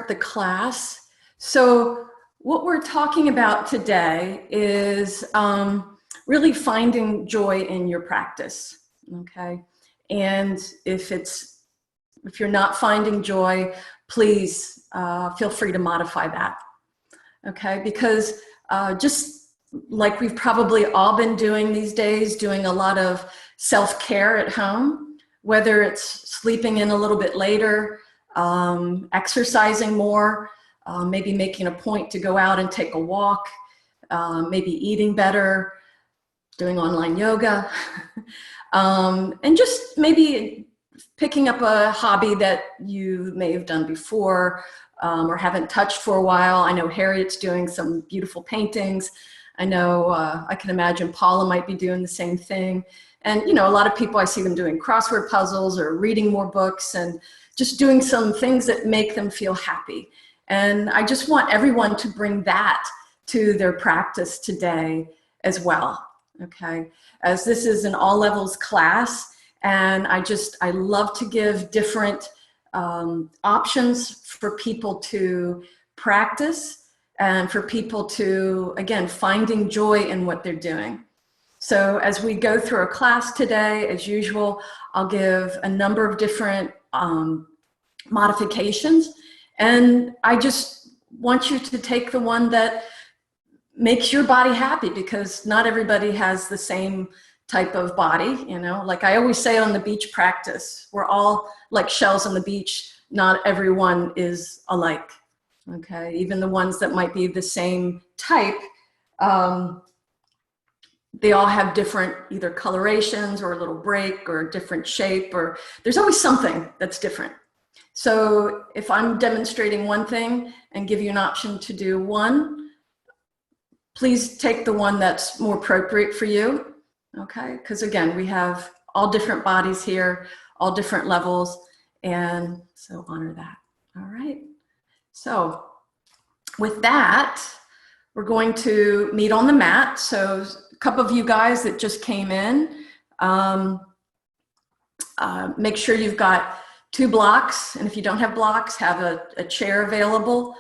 the class. So what we're talking about today is really finding joy in your practice, okay? And if you're not finding joy, please feel free to modify that, okay? Because just like we've probably all been doing these days, doing a lot of self-care at home, whether it's sleeping in a little bit later, exercising more, maybe making a point to go out and take a walk, maybe eating better, doing online yoga, and just maybe picking up a hobby that you may have done before or haven't touched for a while. I know Harriet's doing some beautiful paintings. I know I can imagine Paula might be doing the same thing. And you know, a lot of people, I see them doing crossword puzzles or reading more books and just doing some things that make them feel happy. And I just want everyone to bring that to their practice today as well, okay? As this is an all levels class, and I love to give different options for people to practice and for people to, again, finding joy in what they're doing. So as we go through our class today, as usual, I'll give a number of different modifications, and I just want you to take the one that makes your body happy, because not everybody has the same type of body, you know. Like I always say on the beach practice, we're all like shells on the beach. Not everyone is alike, okay? Even the ones that might be the same type, they all have different either colorations or a little break or a different shape, or there's always something that's different. So if I'm demonstrating one thing and give you an option to do one, please take the one that's more appropriate for you, okay? Because again, we have all different bodies here, all different levels, and so honor that, all right? So with that, we're going to meet on the mat. So a couple of you guys that just came in, make sure you've got 2 blocks, and if you don't have blocks, have a chair available.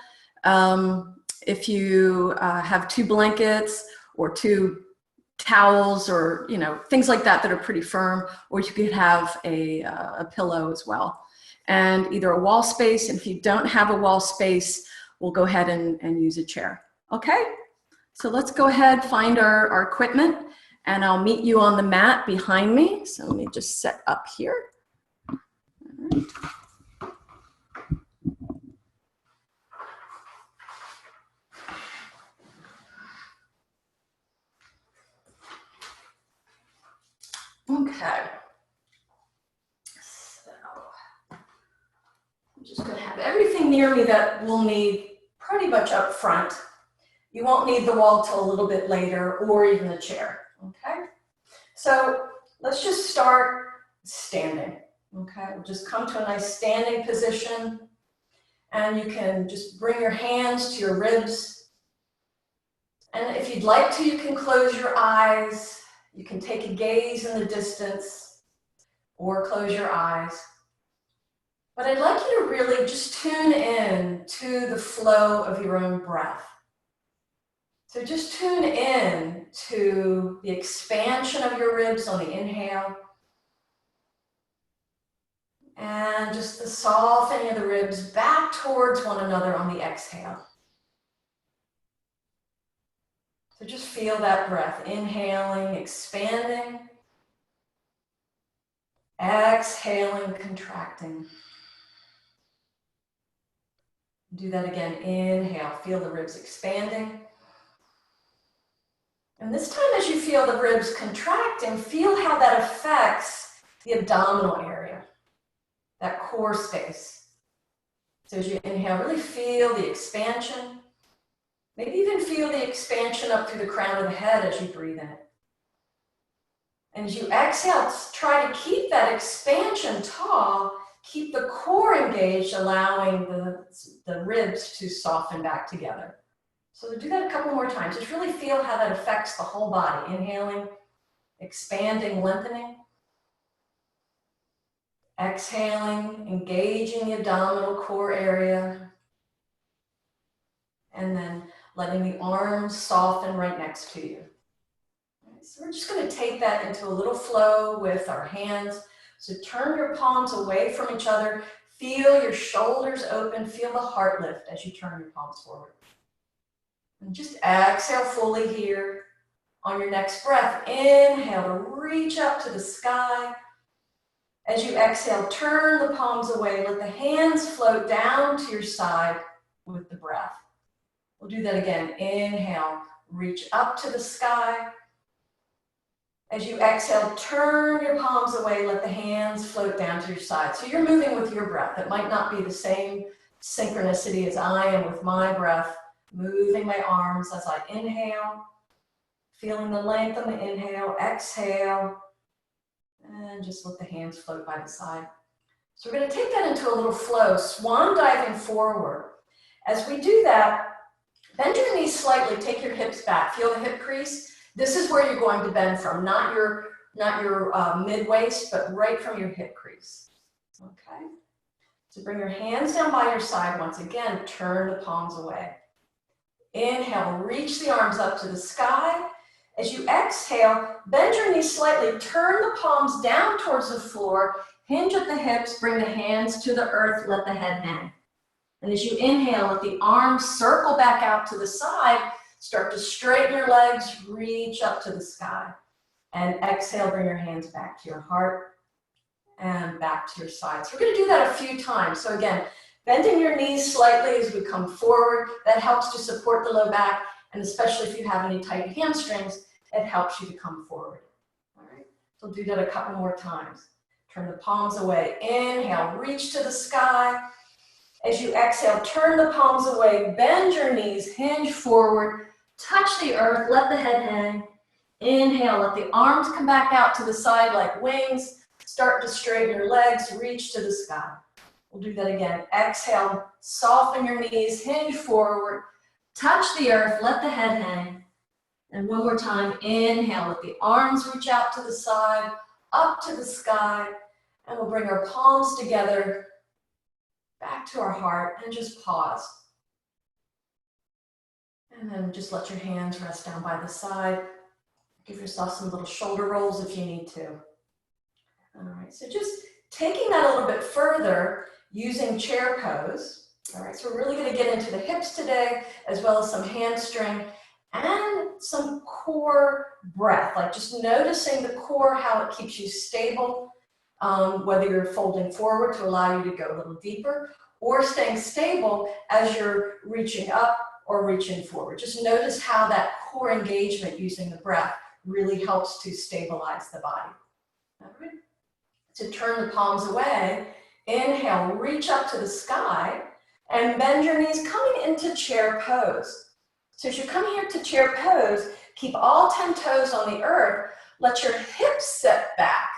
If you have 2 blankets or 2 towels, or you know, things like that that are pretty firm, or you could have a pillow as well, and either a wall space. And if you don't have a wall space, we'll go ahead and use a chair. Okay, so let's go ahead, find our equipment, and I'll meet you on the mat behind me. So let me just set up here. All right. Okay, so I'm just going to have everything near me that we'll need pretty much up front. You won't need the wall till a little bit later, or even the chair, okay? So let's just start standing, okay? We'll just come to a nice standing position, and you can just bring your hands to your ribs. And if you'd like to, you can close your eyes. You can take a gaze in the distance or close your eyes. But I'd like you to really just tune in to the flow of your own breath. So just tune in to the expansion of your ribs on the inhale, and just the softening of the ribs back towards one another on the exhale. So just feel that breath, inhaling, expanding, exhaling, contracting. Do that again, inhale, feel the ribs expanding. And this time, as you feel the ribs contracting, feel how that affects the abdominal area, that core space. So as you inhale, really feel the expansion. Maybe even feel the expansion up through the crown of the head as you breathe in. And as you exhale, try to keep that expansion tall, keep the core engaged, allowing the ribs to soften back together. So do that a couple more times. Just really feel how that affects the whole body. Inhaling, expanding, lengthening. Exhaling, engaging the abdominal core area. and then letting the arms soften right next to you. So we're just going to take that into a little flow with our hands. So turn your palms away from each other. Feel your shoulders open. Feel the heart lift as you turn your palms forward. And just exhale fully here. On your next breath, inhale to reach up to the sky. As you exhale, turn the palms away. Let the hands float down to your side with the breath. We'll do that again. Inhale, reach up to the sky. As you exhale, turn your palms away. Let the hands float down to your side. So you're moving with your breath. It might not be the same synchronicity as I am with my breath. Moving my arms as I inhale. Feeling the length on the inhale, exhale, and just let the hands float by the side. So we're going to take that into a little flow, swan diving forward. As we do that, bend your knees slightly, take your hips back. Feel the hip crease. This is where you're going to bend from, not your mid-waist, but right from your hip crease. Okay? So bring your hands down by your side. Once again, turn the palms away. Inhale, reach the arms up to the sky. As you exhale, bend your knees slightly, turn the palms down towards the floor, hinge at the hips, bring the hands to the earth, let the head hang. And as you inhale, let the arms circle back out to the side, start to straighten your legs, reach up to the sky. And exhale, bring your hands back to your heart and back to your side. So we're going to do that a few times. So again, bending your knees slightly as we come forward, that helps to support the low back, and especially if you have any tight hamstrings, it helps you to come forward. All right, so we'll do that a couple more times. Turn the palms away. Inhale, reach to the sky. As you exhale, turn the palms away, bend your knees, hinge forward, touch the earth, let the head hang. Inhale, let the arms come back out to the side like wings. Start to straighten your legs, reach to the sky. We'll do that again. Exhale, soften your knees, hinge forward, touch the earth, let the head hang. And one more time, inhale, let the arms reach out to the side, up to the sky, and we'll bring our palms together, back to our heart, and just pause. And then just let your hands rest down by the side. Give yourself some little shoulder rolls if you need to. All right, so just taking that a little bit further, using chair pose. All right, so we're really going to get into the hips today, as well as some hamstring and some core breath, like just noticing the core, how it keeps you stable, whether you're folding forward to allow you to go a little deeper, or staying stable as you're reaching up or reaching forward. Just notice how that core engagement using the breath really helps to stabilize the body. All right. To turn the palms away, inhale, reach up to the sky, and bend your knees coming into chair pose. So as you come here to chair pose, keep all 10 toes on the earth, let your hips set back.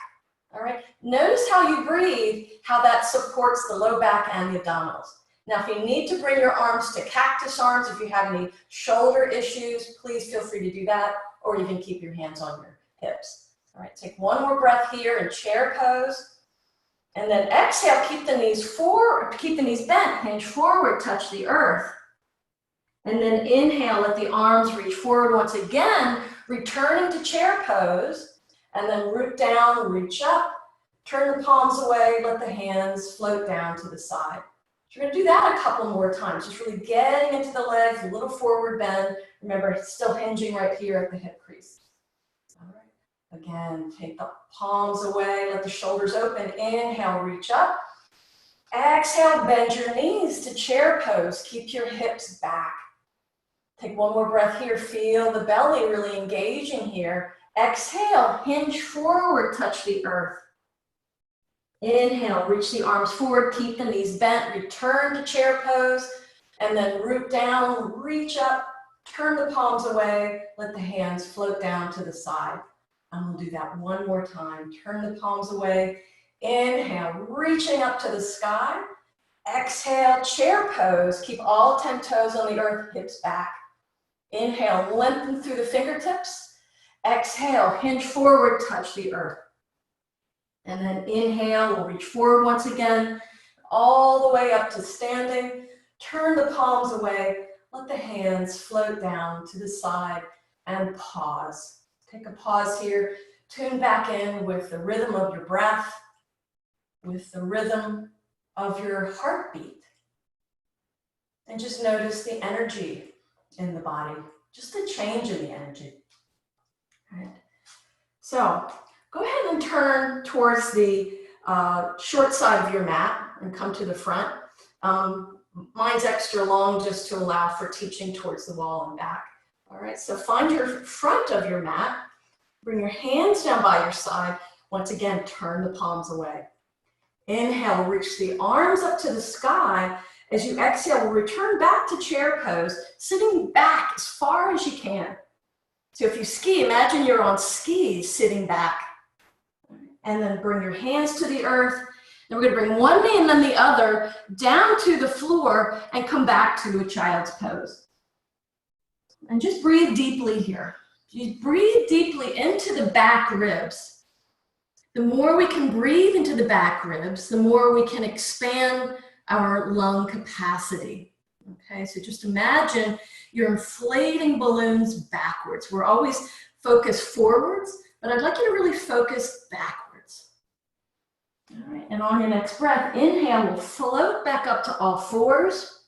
All right, notice how you breathe, how that supports the low back and the abdominals. Now, if you need to bring your arms to cactus arms, if you have any shoulder issues, please feel free to do that, or you can keep your hands on your hips. All right, take one more breath here in chair pose. And then exhale, keep the knees forward, keep the knees bent, hinge forward, touch the earth. And then inhale, let the arms reach forward once again, returning to chair pose, and then root down, reach up, turn the palms away, let the hands float down to the side. So we're going to do that a couple more times, just really getting into the legs, a little forward bend. Remember, it's still hinging right here at the hip crease. All right. Again, take the palms away, let the shoulders open. Inhale, reach up. Exhale, bend your knees to chair pose. Keep your hips back. Take one more breath here. Feel the belly really engaging here. Exhale, hinge forward, touch the earth. Inhale, reach the arms forward, keep the knees bent, return to chair pose, and then root down, reach up, turn the palms away, let the hands float down to the side. And we'll do that one more time. Turn the palms away. Inhale, reaching up to the sky. Exhale, chair pose. Keep all 10 toes on the earth, hips back. Inhale, lengthen through the fingertips. Exhale, hinge forward, touch the earth. And then inhale, we'll reach forward once again, all the way up to standing. Turn the palms away. let the hands float down to the side and pause. Take a pause here. Tune back in with the rhythm of your breath, with the rhythm of your heartbeat. And just notice the energy in the body, just a change in the energy. All right. So go ahead and turn towards the short side of your mat and come to the front. Mine's extra long just to allow for teaching towards the wall and back. All right, so find your front of your mat. Bring your hands down by your side. Once again, turn the palms away. Inhale, reach the arms up to the sky. As you exhale, we'll return back to chair pose, sitting back as far as you can. So if you ski, imagine you're on skis sitting back. And then bring your hands to the earth. And we're going to bring one knee and then the other down to the floor and come back to a child's pose. And just breathe deeply here. You breathe deeply into the back ribs. The more we can breathe into the back ribs, the more we can expand our lung capacity. Okay, so just imagine you're inflating balloons backwards. We're always focused forwards, but I'd like you to really focus backwards. All right, and on your next breath, inhale, we'll float back up to all fours.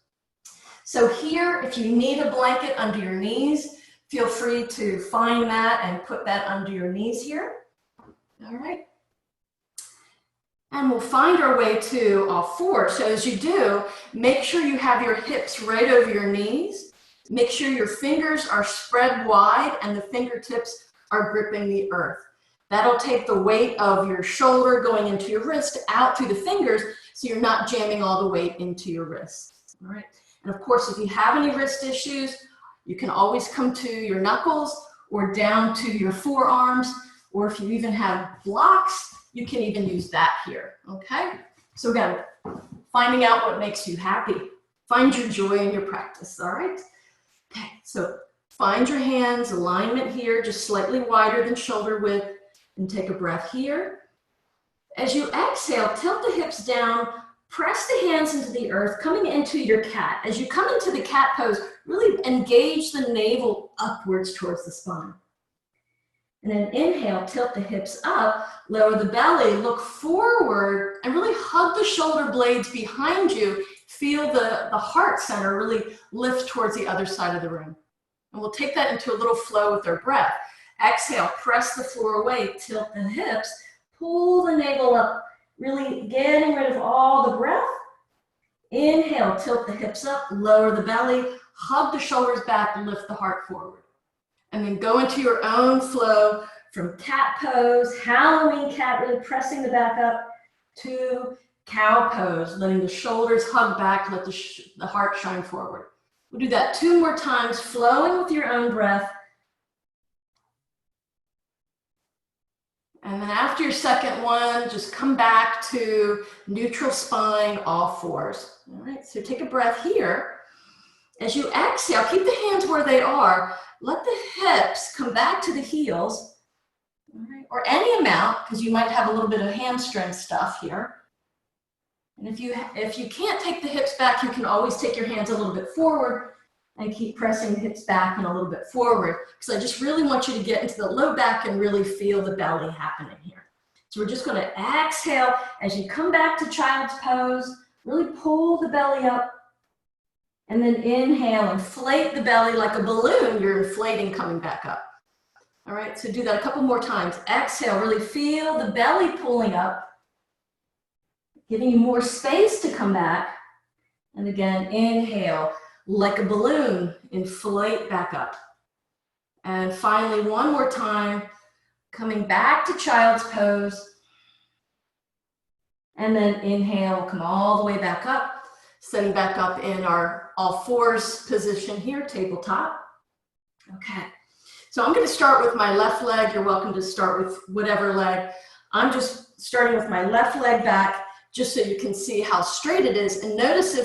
So here, if you need a blanket under your knees, feel free to find that and put that under your knees here. All right. And we'll find our way to all fours. So as you do, make sure you have your hips right over your knees. Make sure your fingers are spread wide and the fingertips are gripping the earth. That'll take the weight of your shoulder going into your wrist out through the fingers so you're not jamming all the weight into your wrists. All right. And of course, if you have any wrist issues, you can always come to your knuckles or down to your forearms, or if you even have blocks, you can even use that here, okay? So again, finding out what makes you happy. Find your joy in your practice, all right? Okay, so find your hands, alignment here, just slightly wider than shoulder width, and take a breath here. As you exhale, tilt the hips down, press the hands into the earth, coming into your cat. As you come into the cat pose, really engage the navel upwards towards the spine. And then inhale, tilt the hips up, lower the belly, look forward, and really hug the shoulder blades behind you. Feel the heart center really lift towards the other side of the room. And we'll take that into a little flow with our breath. Exhale, press the floor away, tilt the hips, pull the navel up, really getting rid of all the breath. Inhale, tilt the hips up, lower the belly, hug the shoulders back, and lift the heart forward. And then go into your own flow from cat pose, Halloween cat, really pressing the back up, to cow pose, letting the shoulders hug back, let the heart shine forward. We'll do that 2 more times, flowing with your own breath. And then after your second one, just come back to neutral spine, all fours. All right, so take a breath here. As you exhale, keep the hands where they are. Let the hips come back to the heels, all right, or any amount, because you might have a little bit of hamstring stuff here. And if you can't take the hips back, you can always take your hands a little bit forward and keep pressing the hips back and a little bit forward, because I just really want you to get into the low back and really feel the belly happening here. So we're just going to exhale as you come back to child's pose, really pull the belly up. And then inhale, inflate the belly like a balloon. You're inflating, coming back up. All right, so do that a couple more times. Exhale, really feel the belly pulling up, giving you more space to come back. And again, inhale, like a balloon, inflate back up. And finally, one more time, coming back to child's pose. And then inhale, come all the way back up. Setting back up in our all fours position here, tabletop. Okay, so I'm going to start with my left leg. You're welcome to start with whatever leg. I'm just starting with my left leg back, just so you can see how straight it is. And notice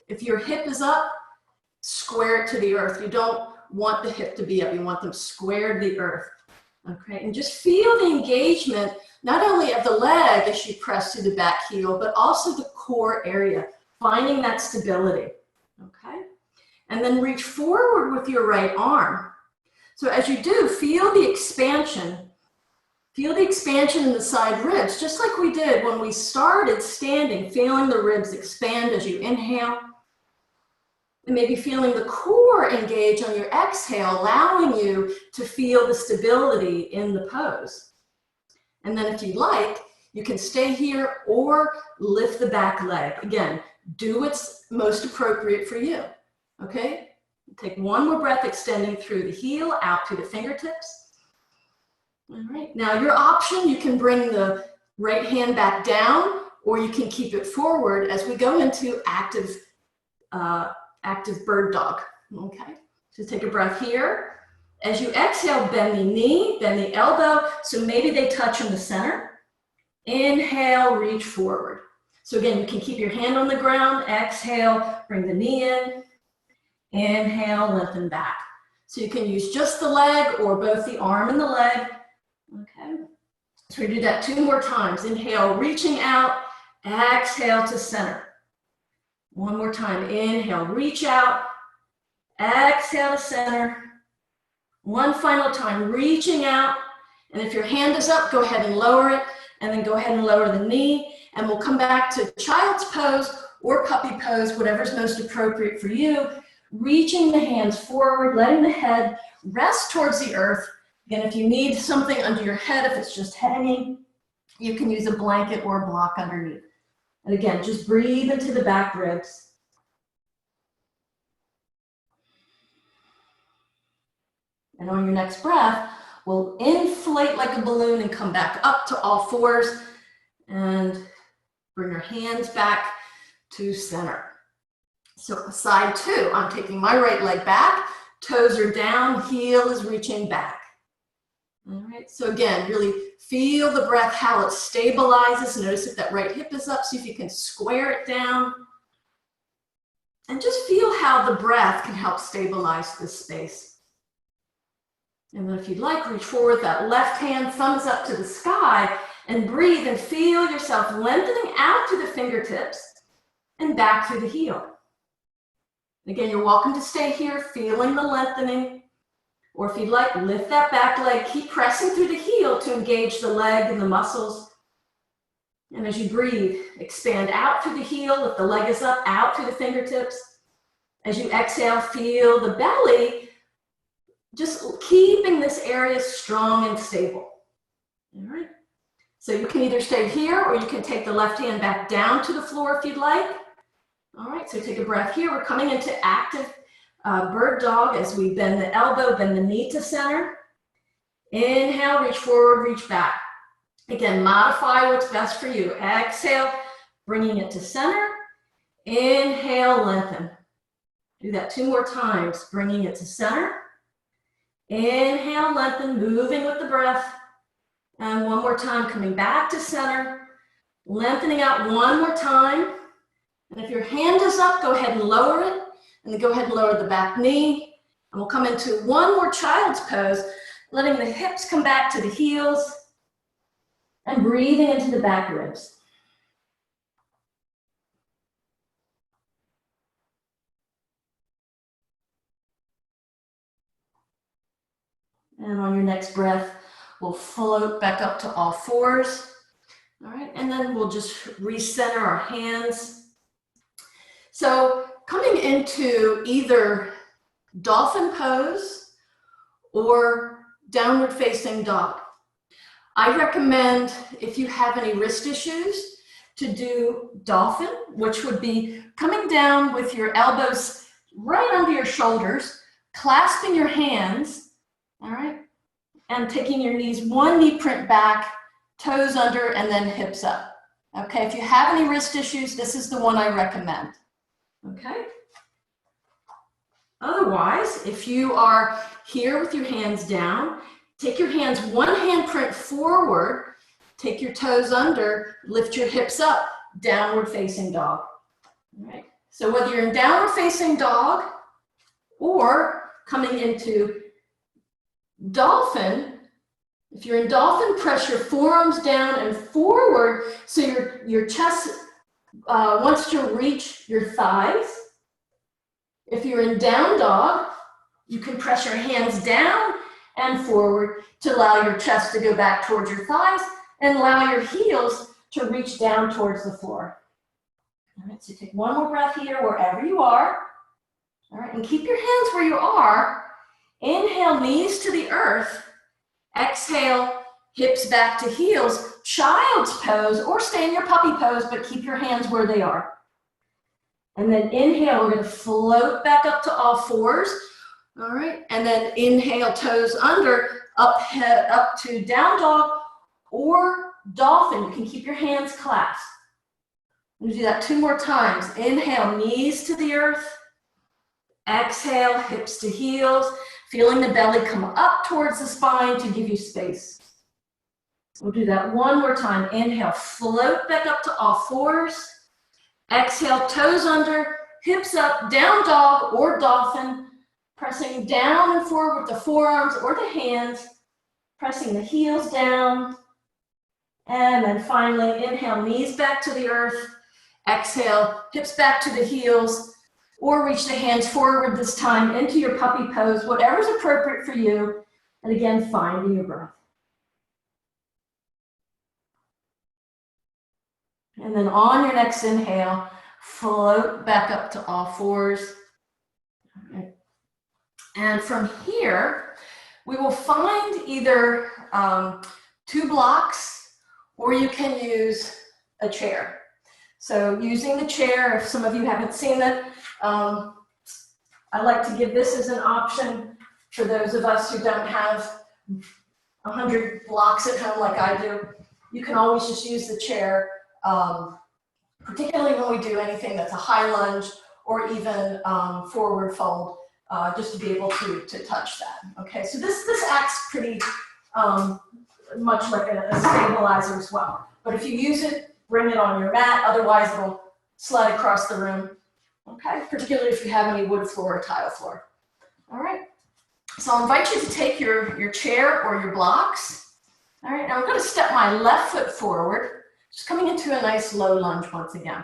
if your hip is up, square it to the earth. You don't want the hip to be up. You want them squared to the earth. Okay, and just feel the engagement, not only of the leg as you press through the back heel, but also the core area. Finding that stability, okay? and then reach forward with your right arm. So as you do, feel the expansion. Feel the expansion in the side ribs, just like we did when we started standing, feeling the ribs expand as you inhale. And maybe feeling the core engage on your exhale, allowing you to feel the stability in the pose. And then if you like, you can stay here or lift the back leg. Again, do what's most appropriate for you, okay? Take one more breath, extending through the heel, out to the fingertips. All right, now your option, you can bring the right hand back down, or you can keep it forward as we go into active bird dog, okay? So take a breath here. As you exhale, bend the knee, bend the elbow, so maybe they touch in the center. Inhale, reach forward. So again, you can keep your hand on the ground, exhale, bring the knee in, inhale, lengthen back. So you can use just the leg or both the arm and the leg, okay? So we do that 2 more times. Inhale, reaching out, exhale to center. 1 more time, inhale, reach out, exhale to center. 1 final time, reaching out, and if your hand is up, go ahead and lower it, and then go ahead and lower the knee, and we'll come back to child's pose or puppy pose, whatever's most appropriate for you, reaching the hands forward, letting the head rest towards the earth. Again, if you need something under your head, if it's just hanging, you can use a blanket or a block underneath. And again, just breathe into the back ribs. And on your next breath, we'll inflate like a balloon and come back up to all fours and bring your hands back to center. So side 2, I'm taking my right leg back, toes are down, heel is reaching back. All right, so again, really feel the breath, how it stabilizes. Notice if that right hip is up, see if you can square it down. And just feel how the breath can help stabilize this space. And then if you'd like, reach forward, that left hand, thumbs up to the sky, and breathe and feel yourself lengthening out to the fingertips and back through the heel. Again, you're welcome to stay here, feeling the lengthening. Or if you'd like, lift that back leg, keep pressing through the heel to engage the leg and the muscles. And as you breathe, expand out through the heel. If the leg is up, out to the fingertips. As you exhale, feel the belly, just keeping this area strong and stable. All right. So you can either stay here or you can take the left hand back down to the floor if you'd like. All right, so take a breath here. We're coming into active bird dog as we bend the elbow, bend the knee to center. Inhale, reach forward, reach back. Again, modify what's best for you. Exhale, bringing it to center. Inhale, lengthen. Do that 2 more times, bringing it to center. Inhale, lengthen, moving with the breath. And 1 more time, coming back to center. Lengthening out 1 more time. And if your hand is up, go ahead and lower it. And then go ahead and lower the back knee. And we'll come into 1 more child's pose, letting the hips come back to the heels and breathing into the back ribs. And on your next breath, we'll float back up to all fours. All right, and then we'll just recenter our hands. So coming into either dolphin pose or downward facing dog. I recommend, if you have any wrist issues, to do dolphin, which would be coming down with your elbows right under your shoulders, clasping your hands, all right, and taking your knees 1 knee print back, toes under, and then hips up. Okay, if you have any wrist issues, this is the one I recommend. Okay. Otherwise, if you are here with your hands down, take your hands 1 hand print forward, take your toes under, lift your hips up, downward facing dog. All right. So whether you're in downward facing dog or coming into dolphin, if you're in dolphin, press your forearms down and forward so your chest wants to reach your thighs. If you're in down dog, you can press your hands down and forward to allow your chest to go back towards your thighs and allow your heels to reach down towards the floor. All right, so take one more breath here wherever you are. All right, and keep your hands where you are. Inhale, knees to the earth. Exhale, hips back to heels, child's pose, or stay in your puppy pose, but keep your hands where they are. And then inhale, we're gonna float back up to all fours. All right, and then inhale, toes under, up to down dog or dolphin. You can keep your hands clasped. We'll do that 2 more times. Inhale, knees to the earth. Exhale, hips to heels, feeling the belly come up towards the spine to give you space. We'll do that 1 more time. Inhale, float back up to all fours. Exhale, toes under, hips up, down dog or dolphin, pressing down and forward with the forearms or the hands, pressing the heels down. And then finally, inhale, knees back to the earth. Exhale, hips back to the heels, or reach the hands forward this time into your puppy pose, whatever's appropriate for you. And again, finding your breath. And then on your next inhale, float back up to all fours. Okay. And from here, we will find either 2 blocks, or you can use a chair. So using the chair, if some of you haven't seen it, I like to give this as an option for those of us who don't have 100 blocks at home like I do. You can always just use the chair, particularly when we do anything that's a high lunge or even forward fold, just to be able to touch that. Okay, so this acts pretty much like a stabilizer as well. But if you use it, bring it on your mat, otherwise it'll slide across the room. Okay, particularly if you have any wood floor or tile floor. All right, so I'll invite you to take your chair or your blocks. All right, now I'm going to step my left foot forward, just coming into a nice low lunge once again.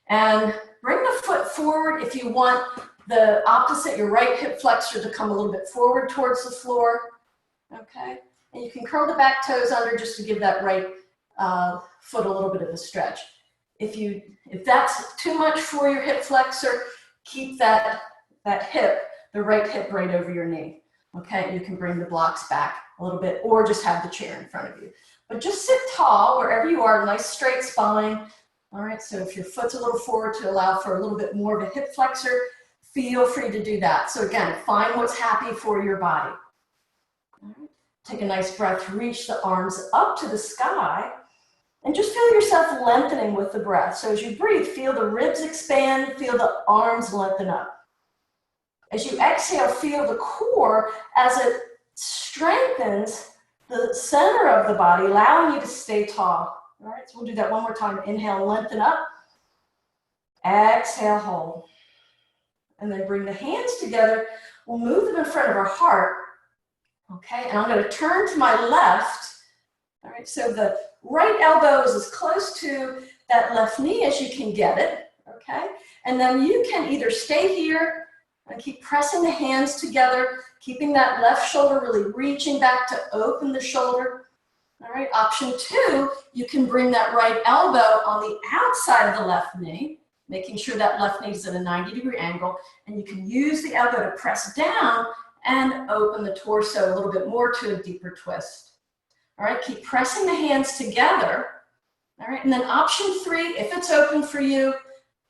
And bring the foot forward if you want the opposite, your right hip flexor, to come a little bit forward towards the floor. Okay, and you can curl the back toes under just to give that right foot a little bit of a stretch. If that's too much for your hip flexor, keep that hip, the right hip, right over your knee. Okay, you can bring the blocks back a little bit, or just have the chair in front of you. But just sit tall wherever you are, nice straight spine. All right, so if your foot's a little forward to allow for a little bit more of a hip flexor, feel free to do that. So again, find what's happy for your body. All right. Take a nice breath, reach the arms up to the sky, and just feel yourself lengthening with the breath. So as you breathe, feel the ribs expand, feel the arms lengthen up. As you exhale, feel the core as it strengthens the center of the body, allowing you to stay tall. All right, so we'll do that 1 more time. Inhale, lengthen up. Exhale, hold. And then bring the hands together. We'll move them in front of our heart. Okay, and I'm going to turn to my left. All right, so the right elbow is as close to that left knee as you can get it. Okay, and then you can either stay here and keep pressing the hands together, keeping that left shoulder really reaching back to open the shoulder. All right, option 2, you can bring that right elbow on the outside of the left knee, making sure that left knee is at a 90-degree angle, and you can use the elbow to press down and open the torso a little bit more to a deeper twist. All right, keep pressing the hands together. All right, and then option 3, if it's open for you,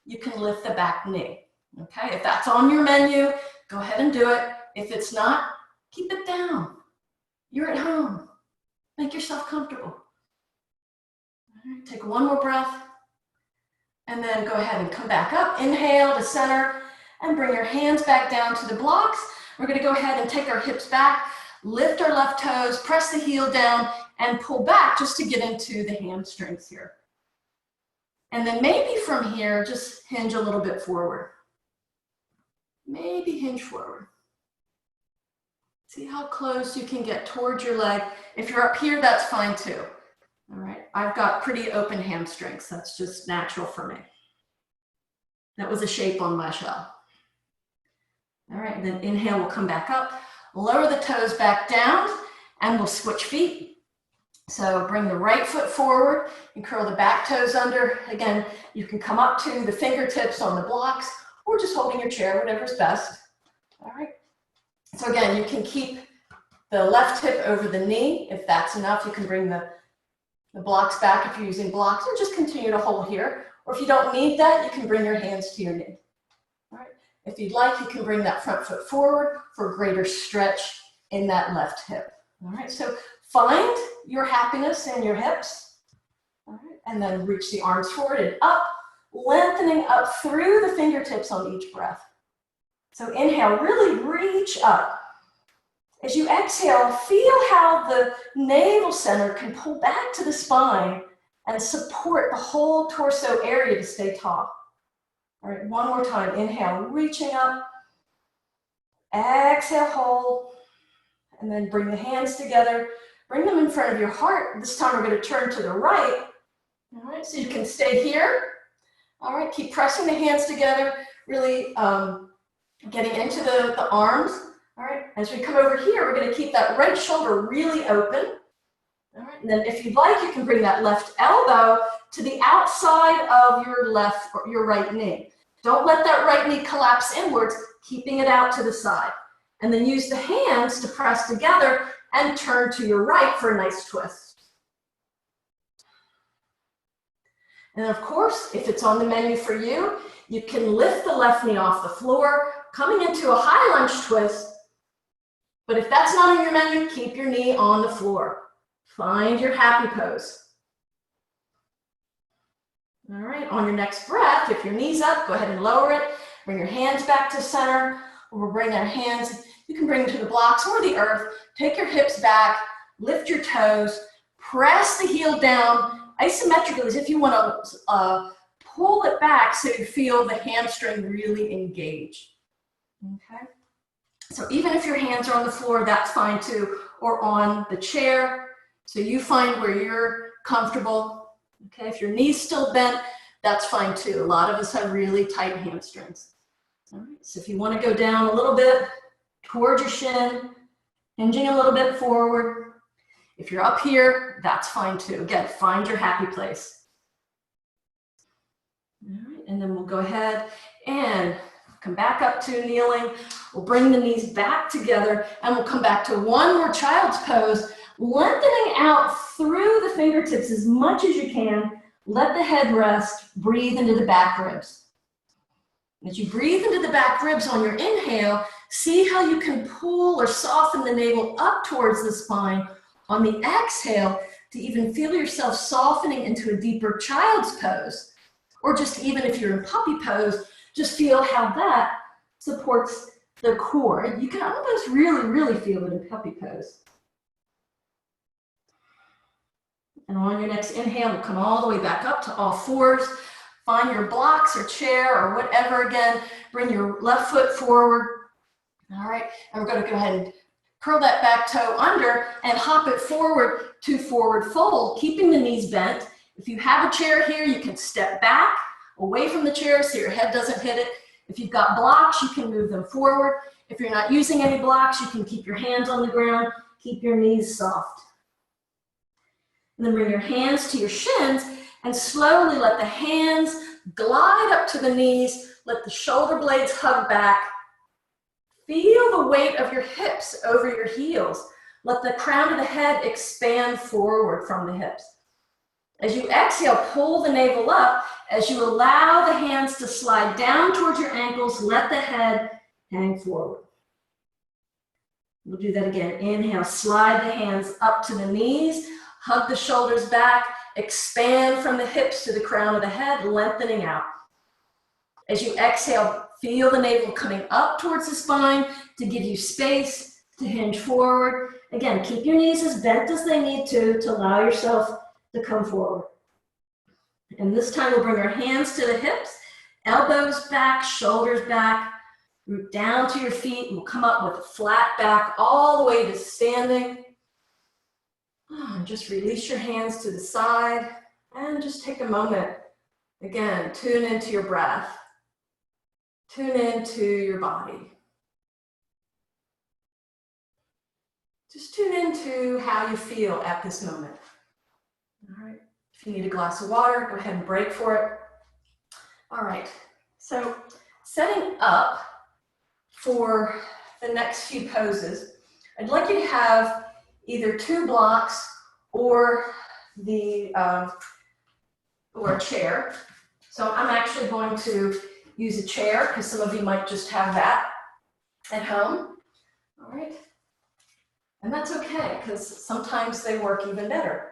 you can lift the back knee. Okay, if that's on your menu, go ahead and do it. If it's not, keep it down. You're at home. Make yourself comfortable. All right, take 1 more breath, and then go ahead and come back up. Inhale to center, and bring your hands back down to the blocks. We're going to go ahead and take our hips back, lift our left toes, press the heel down, and pull back just to get into the hamstrings here. And then maybe from here, just hinge a little bit forward. Maybe hinge forward. See how close you can get towards your leg. If you're up here, that's fine too. All right, I've got pretty open hamstrings. That's just natural for me. That was a shape on my shell. All right, and then inhale, we'll come back up, lower the toes back down, and we'll switch feet. So bring the right foot forward and curl the back toes under. Again, you can come up to the fingertips on the blocks or just holding your chair, whatever's best. All right. So again, you can keep the left hip over the knee. If that's enough, you can bring the blocks back if you're using blocks, or just continue to hold here. Or if you don't need that, you can bring your hands to your knee. All right. If you'd like, you can bring that front foot forward for greater stretch in that left hip. All right, so find your happiness in your hips. All right, and then reach the arms forward and up, lengthening up through the fingertips on each breath. So inhale, really reach up. As you exhale, feel how the navel center can pull back to the spine and support the whole torso area to stay tall. All right, one more time. Inhale, reaching up. Exhale, hold. And then bring the hands together. Bring them in front of your heart. This time we're going to turn to the right. All right, so you can stay here. All right, keep pressing the hands together, really getting into the arms. All right, as we come over here, we're going to keep that right shoulder really open. All right, and then if you'd like, you can bring that left elbow to the outside of your left or your right knee. Don't let that right knee collapse inwards, keeping it out to the side. And then use the hands to press together and turn to your right for a nice twist. And of course, if it's on the menu for you, you can lift the left knee off the floor, coming into a high lunge twist. But if that's not on your menu, keep your knee on the floor. Find your happy pose. All right, on your next breath, if your knee's up, go ahead and lower it. Bring your hands back to center. We'll bring our hands, you can bring them to the blocks or the earth. Take your hips back, lift your toes, press the heel down isometrically as if you want to pull it back so you feel the hamstring really engage. Okay? So even if your hands are on the floor, that's fine too, or on the chair. So you find where you're comfortable. Okay, if your knee's still bent, that's fine too. A lot of us have really tight hamstrings. All right, so if you want to go down a little bit towards your shin, hinging a little bit forward. If you're up here, that's fine too. Again, find your happy place. All right, and then we'll go ahead and come back up to kneeling. We'll bring the knees back together and we'll come back to one more child's pose, lengthening out through the fingertips as much as you can. Let the head rest, breathe into the back ribs. As you breathe into the back ribs on your inhale, see how you can pull or soften the navel up towards the spine. On the exhale, to even feel yourself softening into a deeper child's pose. Or just even if you're in puppy pose, just feel how that supports the core. You can almost really feel it in puppy pose. And on your next inhale, we'll come all the way back up to all fours. Find your blocks or chair or whatever again. Bring your left foot forward. All right, and we're going to go ahead and curl that back toe under and hop it forward to forward fold, keeping the knees bent. If you have a chair here, you can step back away from the chair so your head doesn't hit it. If you've got blocks, you can move them forward. If you're not using any blocks, you can keep your hands on the ground, keep your knees soft. And then bring your hands to your shins and slowly let the hands glide up to the knees. Let the shoulder blades hug back. Feel the weight of your hips over your heels. Let the crown of the head expand forward from the hips. As you exhale, pull the navel up. As you allow the hands to slide down towards your ankles, let the head hang forward. We'll do that again. Inhale, slide the hands up to the knees. Hug the shoulders back, expand from the hips to the crown of the head, lengthening out. As you exhale, feel the navel coming up towards the spine to give you space to hinge forward. Again, keep your knees as bent as they need to allow yourself to come forward. And this time we'll bring our hands to the hips, elbows back, shoulders back, root down to your feet. We'll come up with a flat back all the way to standing. And just release your hands to the side and just take a moment. Again, tune into your breath. Tune into your body. tune into how you feel at this moment. All right, if you need a glass of water, go ahead and break for it. All right, so setting up for the next few poses, I'd like you to have either 2 blocks or a chair. So I'm actually going to use a chair because some of you might just have that at home. All right, and that's okay because sometimes they work even better.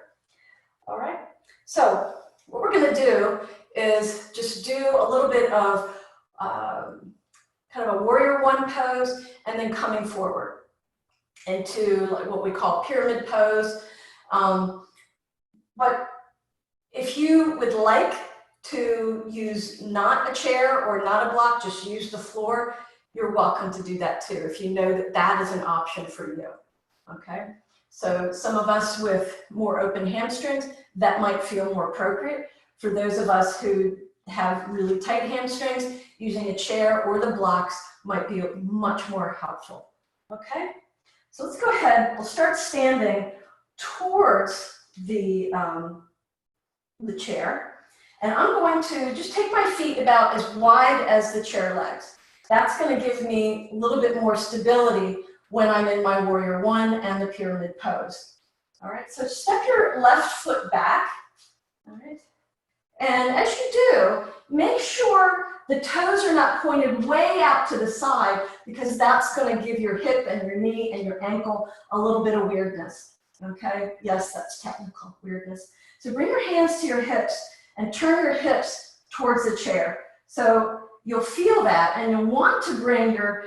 All right, so what we're going to do is just do a little bit of kind of a warrior 1 pose and then coming forward into like what we call pyramid pose. But if you would like to use not a chair or not a block, just use the floor, you're welcome to do that too, if you know that that is an option for you, okay? So some of us with more open hamstrings, that might feel more appropriate. For those of us who have really tight hamstrings, using a chair or the blocks might be much more helpful, okay? So let's go ahead, we'll start standing towards the chair. And I'm going to just take my feet about as wide as the chair legs. That's going to give me a little bit more stability when I'm in my warrior 1 and the pyramid pose. All right, so step your left foot back. All right, and as you do, make sure the toes are not pointed way out to the side because that's going to give your hip and your knee and your ankle a little bit of weirdness. Okay, yes, that's technical weirdness. So bring your hands to your hips and turn your hips towards the chair. So you'll feel that, and you'll want to bring your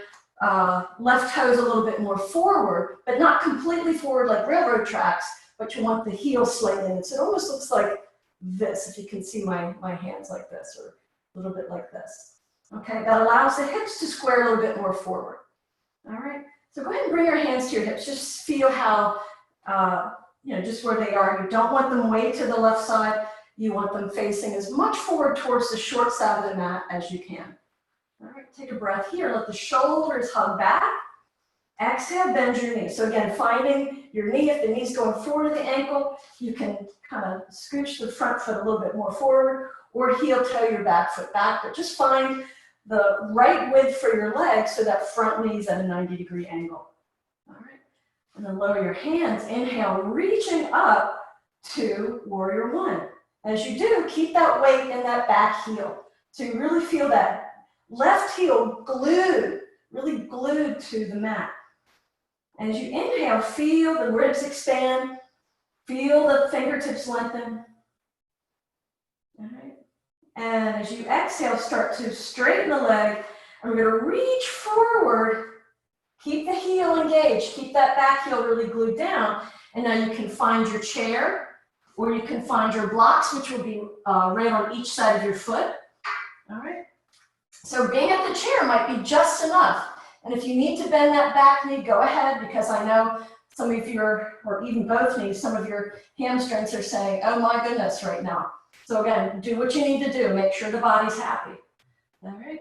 left toes a little bit more forward, but not completely forward like railroad tracks, but you want the heel slightly in. So it almost looks like this, if you can see my hands like this, or a little bit like this. Okay, that allows the hips to square a little bit more forward. All right, so go ahead and bring your hands to your hips. Just feel how, just where they are. You don't want them way to the left side. You want them facing as much forward towards the short side of the mat as you can. All right, take a breath here. Let the shoulders hug back. Exhale, bend your knee. So again, finding your knee, if the knee's going forward to the ankle, you can kind of scooch the front foot a little bit more forward or heel toe your back foot back, but just find the right width for your legs so that front knee's at a 90-degree angle. All right, and then lower your hands. Inhale, reaching up to warrior 1. As you do, keep that weight in that back heel. So you really feel that left heel glued, really glued to the mat. As you inhale, feel the ribs expand, feel the fingertips lengthen. All right. And as you exhale, start to straighten the leg. And we're going to reach forward, keep the heel engaged, keep that back heel really glued down. And now you can find your chair, or you can find your blocks, which will be right on each side of your foot. All right. So being at the chair might be just enough. And if you need to bend that back knee, go ahead, because I know some of your, or even both knees, some of your hamstrings are saying, oh my goodness, right now. So again, do what you need to do. Make sure the body's happy. All right.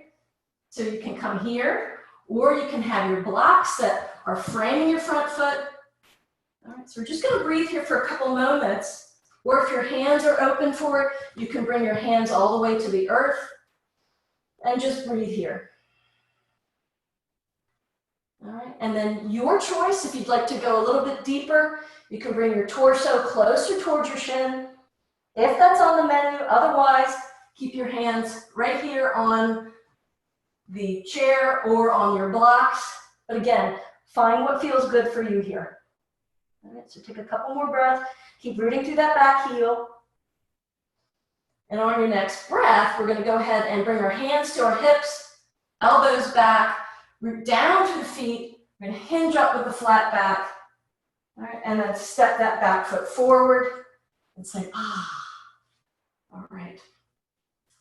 So you can come here, or you can have your blocks that are framing your front foot. All right. So we're just going to breathe here for a couple moments. Or if your hands are open for it, you can bring your hands all the way to the earth and just breathe here. All right, and then your choice, if you'd like to go a little bit deeper, you can bring your torso closer towards your shin, if that's on the menu. Otherwise, keep your hands right here on the chair or on your blocks. But again, find what feels good for you here. All right, so take a couple more breaths. Keep rooting through that back heel. And on your next breath, we're going to go ahead and bring our hands to our hips, elbows back, root down to the feet. We're going to hinge up with a flat back. All right, and then step that back foot forward and say, ah. All right.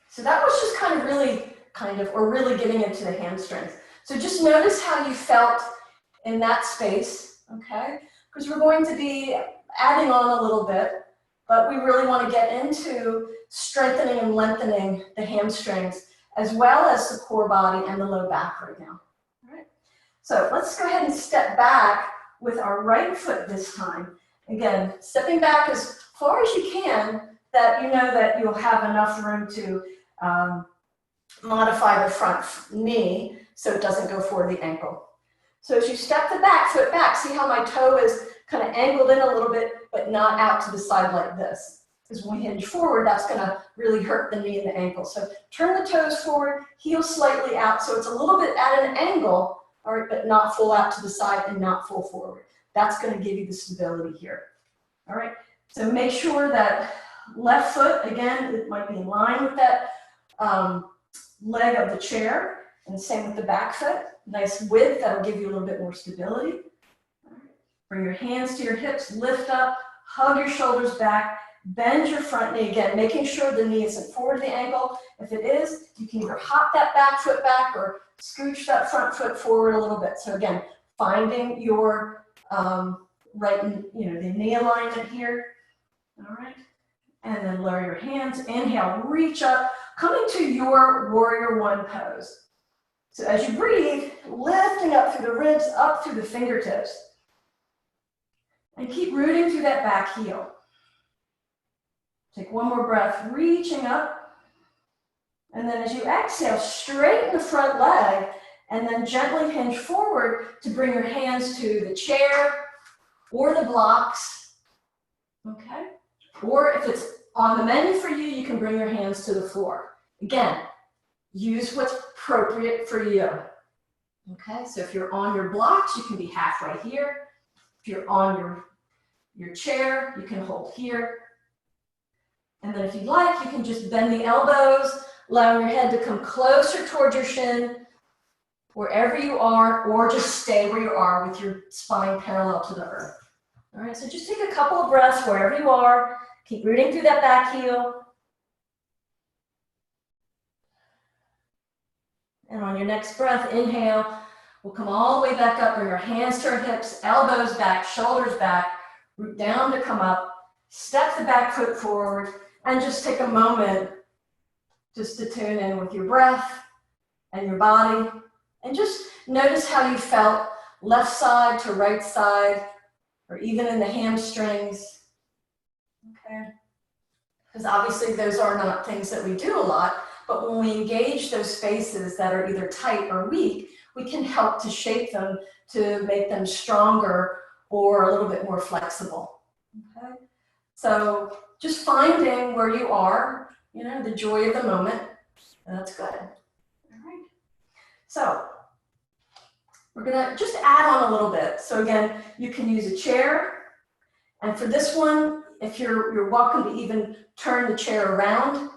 So that was just really getting into the hamstrings. So just notice how you felt in that space, okay? Because we're going to be adding on a little bit, but we really want to get into strengthening and lengthening the hamstrings, as well as the core body and the low back right now. All right. So let's go ahead and step back with our right foot this time. Again, stepping back as far as you can, that you know that you'll have enough room to modify the front knee so it doesn't go for the ankle. So as you step the back foot back, see how my toe is kind of angled in a little bit, but not out to the side like this. Because when we hinge forward, that's going to really hurt the knee and the ankle. So turn the toes forward, heel slightly out, so it's a little bit at an angle, all right, but not full out to the side and not full forward. That's going to give you the stability here. All right, so make sure that left foot, again, it might be in line with that leg of the chair, and same with the back foot. Nice width, that'll give you a little bit more stability. Bring your hands to your hips, lift up, hug your shoulders back, bend your front knee, again, making sure the knee isn't forward to the ankle. If it is, you can either hop that back foot back or scooch that front foot forward a little bit. So again, finding your right, the knee alignment here. All right, and then lower your hands, inhale, reach up, coming to your warrior one pose. So as you breathe, lifting up through the ribs, up through the fingertips. And keep rooting through that back heel. Take one more breath, reaching up. And then as you exhale, straighten the front leg and then gently hinge forward to bring your hands to the chair or the blocks, okay? Or if it's on the menu for you, you can bring your hands to the floor. Again, use what's appropriate for you, okay? So if you're on your blocks, you can be half right here. If you're on your chair, you can hold here. And then if you'd like, you can just bend the elbows, allowing your head to come closer towards your shin, wherever you are, or just stay where you are with your spine parallel to the earth. All right, so just take a couple of breaths wherever you are. Keep rooting through that back heel. And on your next breath, inhale. We'll come all the way back up, bring our hands to our hips, elbows back, shoulders back, root down to come up, step the back foot forward, and just take a moment just to tune in with your breath and your body, and just notice how you felt left side to right side, or even in the hamstrings, okay? Because obviously those are not things that we do a lot, but when we engage those spaces that are either tight or weak, we can help to shape them to make them stronger or a little bit more flexible, okay? So just finding where you are, the joy of the moment, that's good. All right. So we're gonna just add on a little bit. So again, you can use a chair. And for this one, if you're welcome to even turn the chair around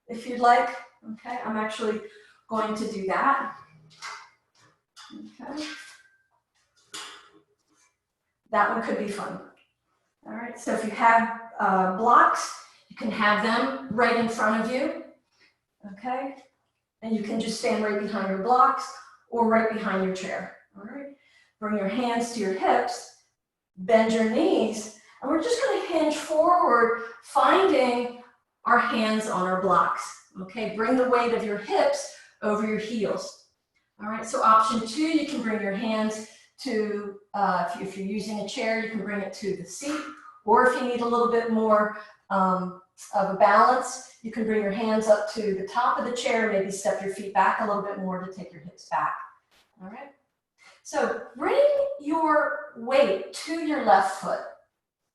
if you'd like. Okay, I'm actually going to do that. Okay. That one could be fun. All right, so if you have blocks, you can have them right in front of you, okay? And you can just stand right behind your blocks or right behind your chair, all right? Bring your hands to your hips, bend your knees, and we're just gonna hinge forward, finding our hands on our blocks, okay? Bring the weight of your hips over your heels. All right, so option 2, you can bring your hands to, if you're using a chair, you can bring it to the seat, or if you need a little bit more of a balance, you can bring your hands up to the top of the chair, maybe step your feet back a little bit more to take your hips back, all right? So bring your weight to your left foot,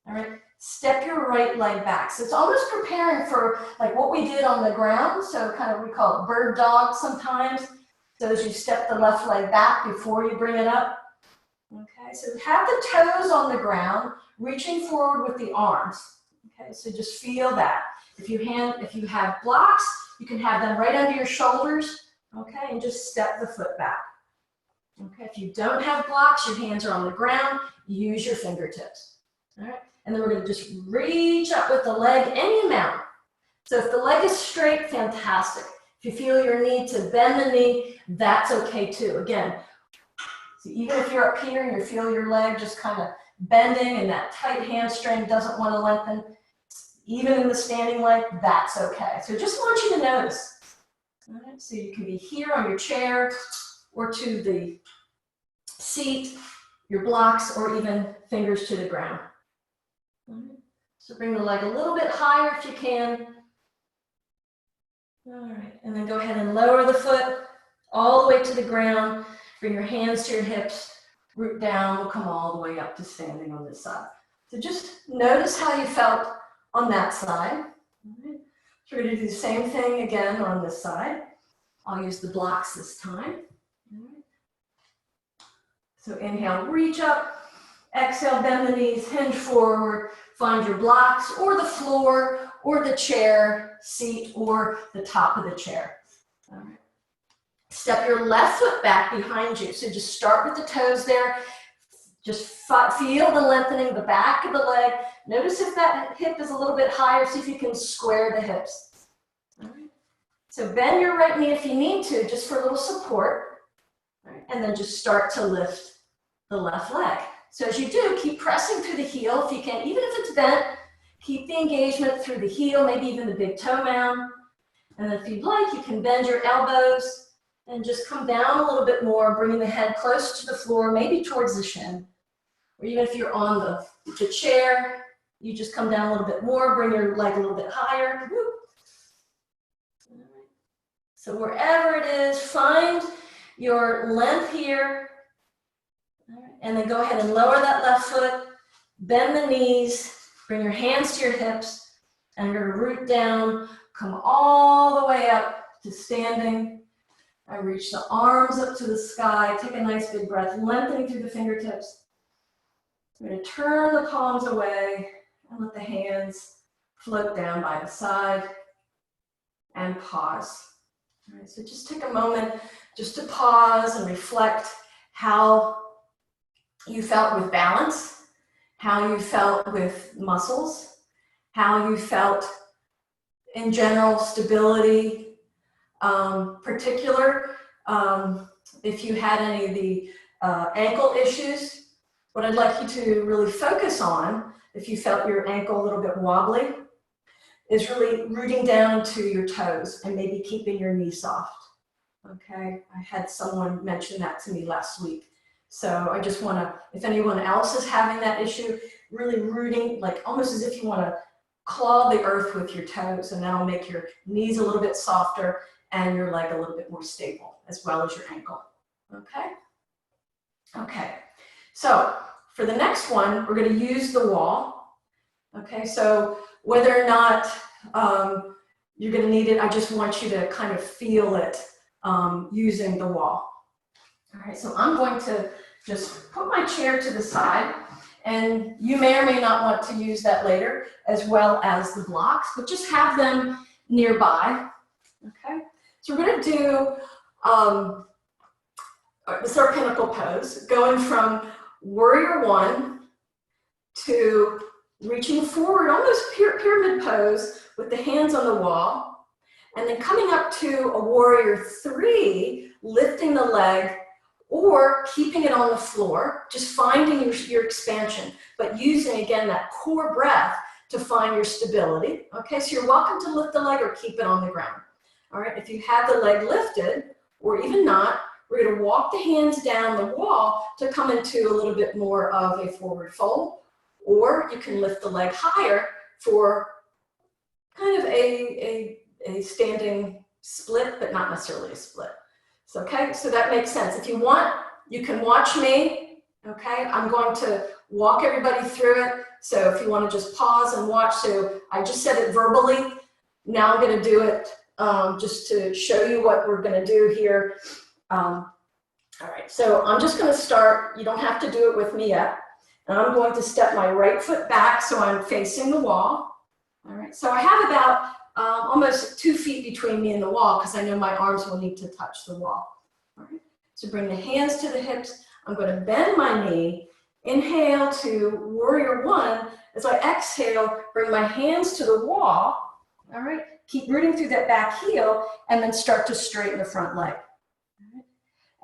all right? Step your right leg back. So it's almost preparing for like what we did on the ground, so kind of we call it bird dog sometimes. So as you step the left leg back before you bring it up, okay? So have the toes on the ground, reaching forward with the arms. Okay, so just feel that. If you have blocks, you can have them right under your shoulders, okay, and just step the foot back. Okay, if you don't have blocks, your hands are on the ground, use your fingertips. All right, and then we're going to just reach up with the leg any amount. So if the leg is straight, fantastic. If you feel your need to bend the knee, that's okay too. Again, so even if you're up here and you feel your leg just kind of bending and that tight hamstring doesn't want to lengthen, even in the standing leg, that's okay. So just want you to notice. All right, so you can be here on your chair or to the seat, your blocks or even fingers to the ground. All right. So bring the leg a little bit higher if you can. All right, and then go ahead and lower the foot all the way to the ground. Bring your hands to your hips, root down, we'll come all the way up to standing on this side. So just notice how you felt on that side. All right. So we're going to do the same thing again on this side. I'll use the blocks this time. All right. So inhale, reach up. Exhale, bend the knees, hinge forward. Find your blocks or the floor or the chair, seat, or the top of the chair. All right. Step your left foot back behind you. So just start with the toes there. Just feel the lengthening the back of the leg. Notice if that hip is a little bit higher. See if you can square the hips. All right. So bend your right knee if you need to, just for a little support. All right. And then just start to lift the left leg. So as you do, keep pressing through the heel if you can, even if it's bent. Keep the engagement through the heel, maybe even the big toe mound. And then if you'd like, you can bend your elbows and just come down a little bit more, bringing the head close to the floor, maybe towards the shin. Or even if you're on the chair, you just come down a little bit more, bring your leg a little bit higher. Woo. All right. So wherever it is, find your length here. All right. And then go ahead and lower that left foot, bend the knees, bring your hands to your hips, and you're gonna root down, come all the way up to standing. And reach the arms up to the sky. Take a nice big breath, lengthening through the fingertips. We're going to turn the palms away and let the hands float down by the side and pause. All right, so just take a moment just to pause and reflect how you felt with balance, how you felt with muscles, how you felt in general stability, if you had any of the ankle issues. What I'd like you to really focus on, if you felt your ankle a little bit wobbly, is really rooting down to your toes and maybe keeping your knee soft. Okay, I had someone mention that to me last week. So I just want to, if anyone else is having that issue, really rooting, like almost as if you want to claw the earth with your toes, and that'll make your knees a little bit softer and your leg a little bit more stable, as well as your ankle. Okay? Okay, so for the next one, we're going to use the wall. Okay, so whether or not you're going to need it, I just want you to kind of feel it using the wall. All right, so I'm going to just put my chair to the side, and you may or may not want to use that later, as well as the blocks, but just have them nearby. Okay, so we're going to do this is our pinnacle pose, going from warrior one to reaching forward, almost pyramid pose with the hands on the wall, and then coming up to a warrior three, lifting the leg or keeping it on the floor, just finding your expansion, but using, again, that core breath to find your stability. Okay, so you're welcome to lift the leg or keep it on the ground. All right, if you have the leg lifted, or even not, we're going to walk the hands down the wall to come into a little bit more of a forward fold, or you can lift the leg higher for kind of a standing split, but not necessarily a split. So, okay, so that makes sense. If you want, you can watch me, okay? I'm going to walk everybody through it. So if you want to just pause and watch, so I just said it verbally. Now I'm going to do it just to show you what we're going to do here. All right, so I'm just going to start. You don't have to do it with me yet. And I'm going to step my right foot back so I'm facing the wall. All right, so I have about almost 2 feet between me and the wall because I know my arms will need to touch the wall. All right, so bring the hands to the hips. I'm going to bend my knee. Inhale to warrior one. As I exhale, bring my hands to the wall. All right, keep rooting through that back heel and then start to straighten the front leg.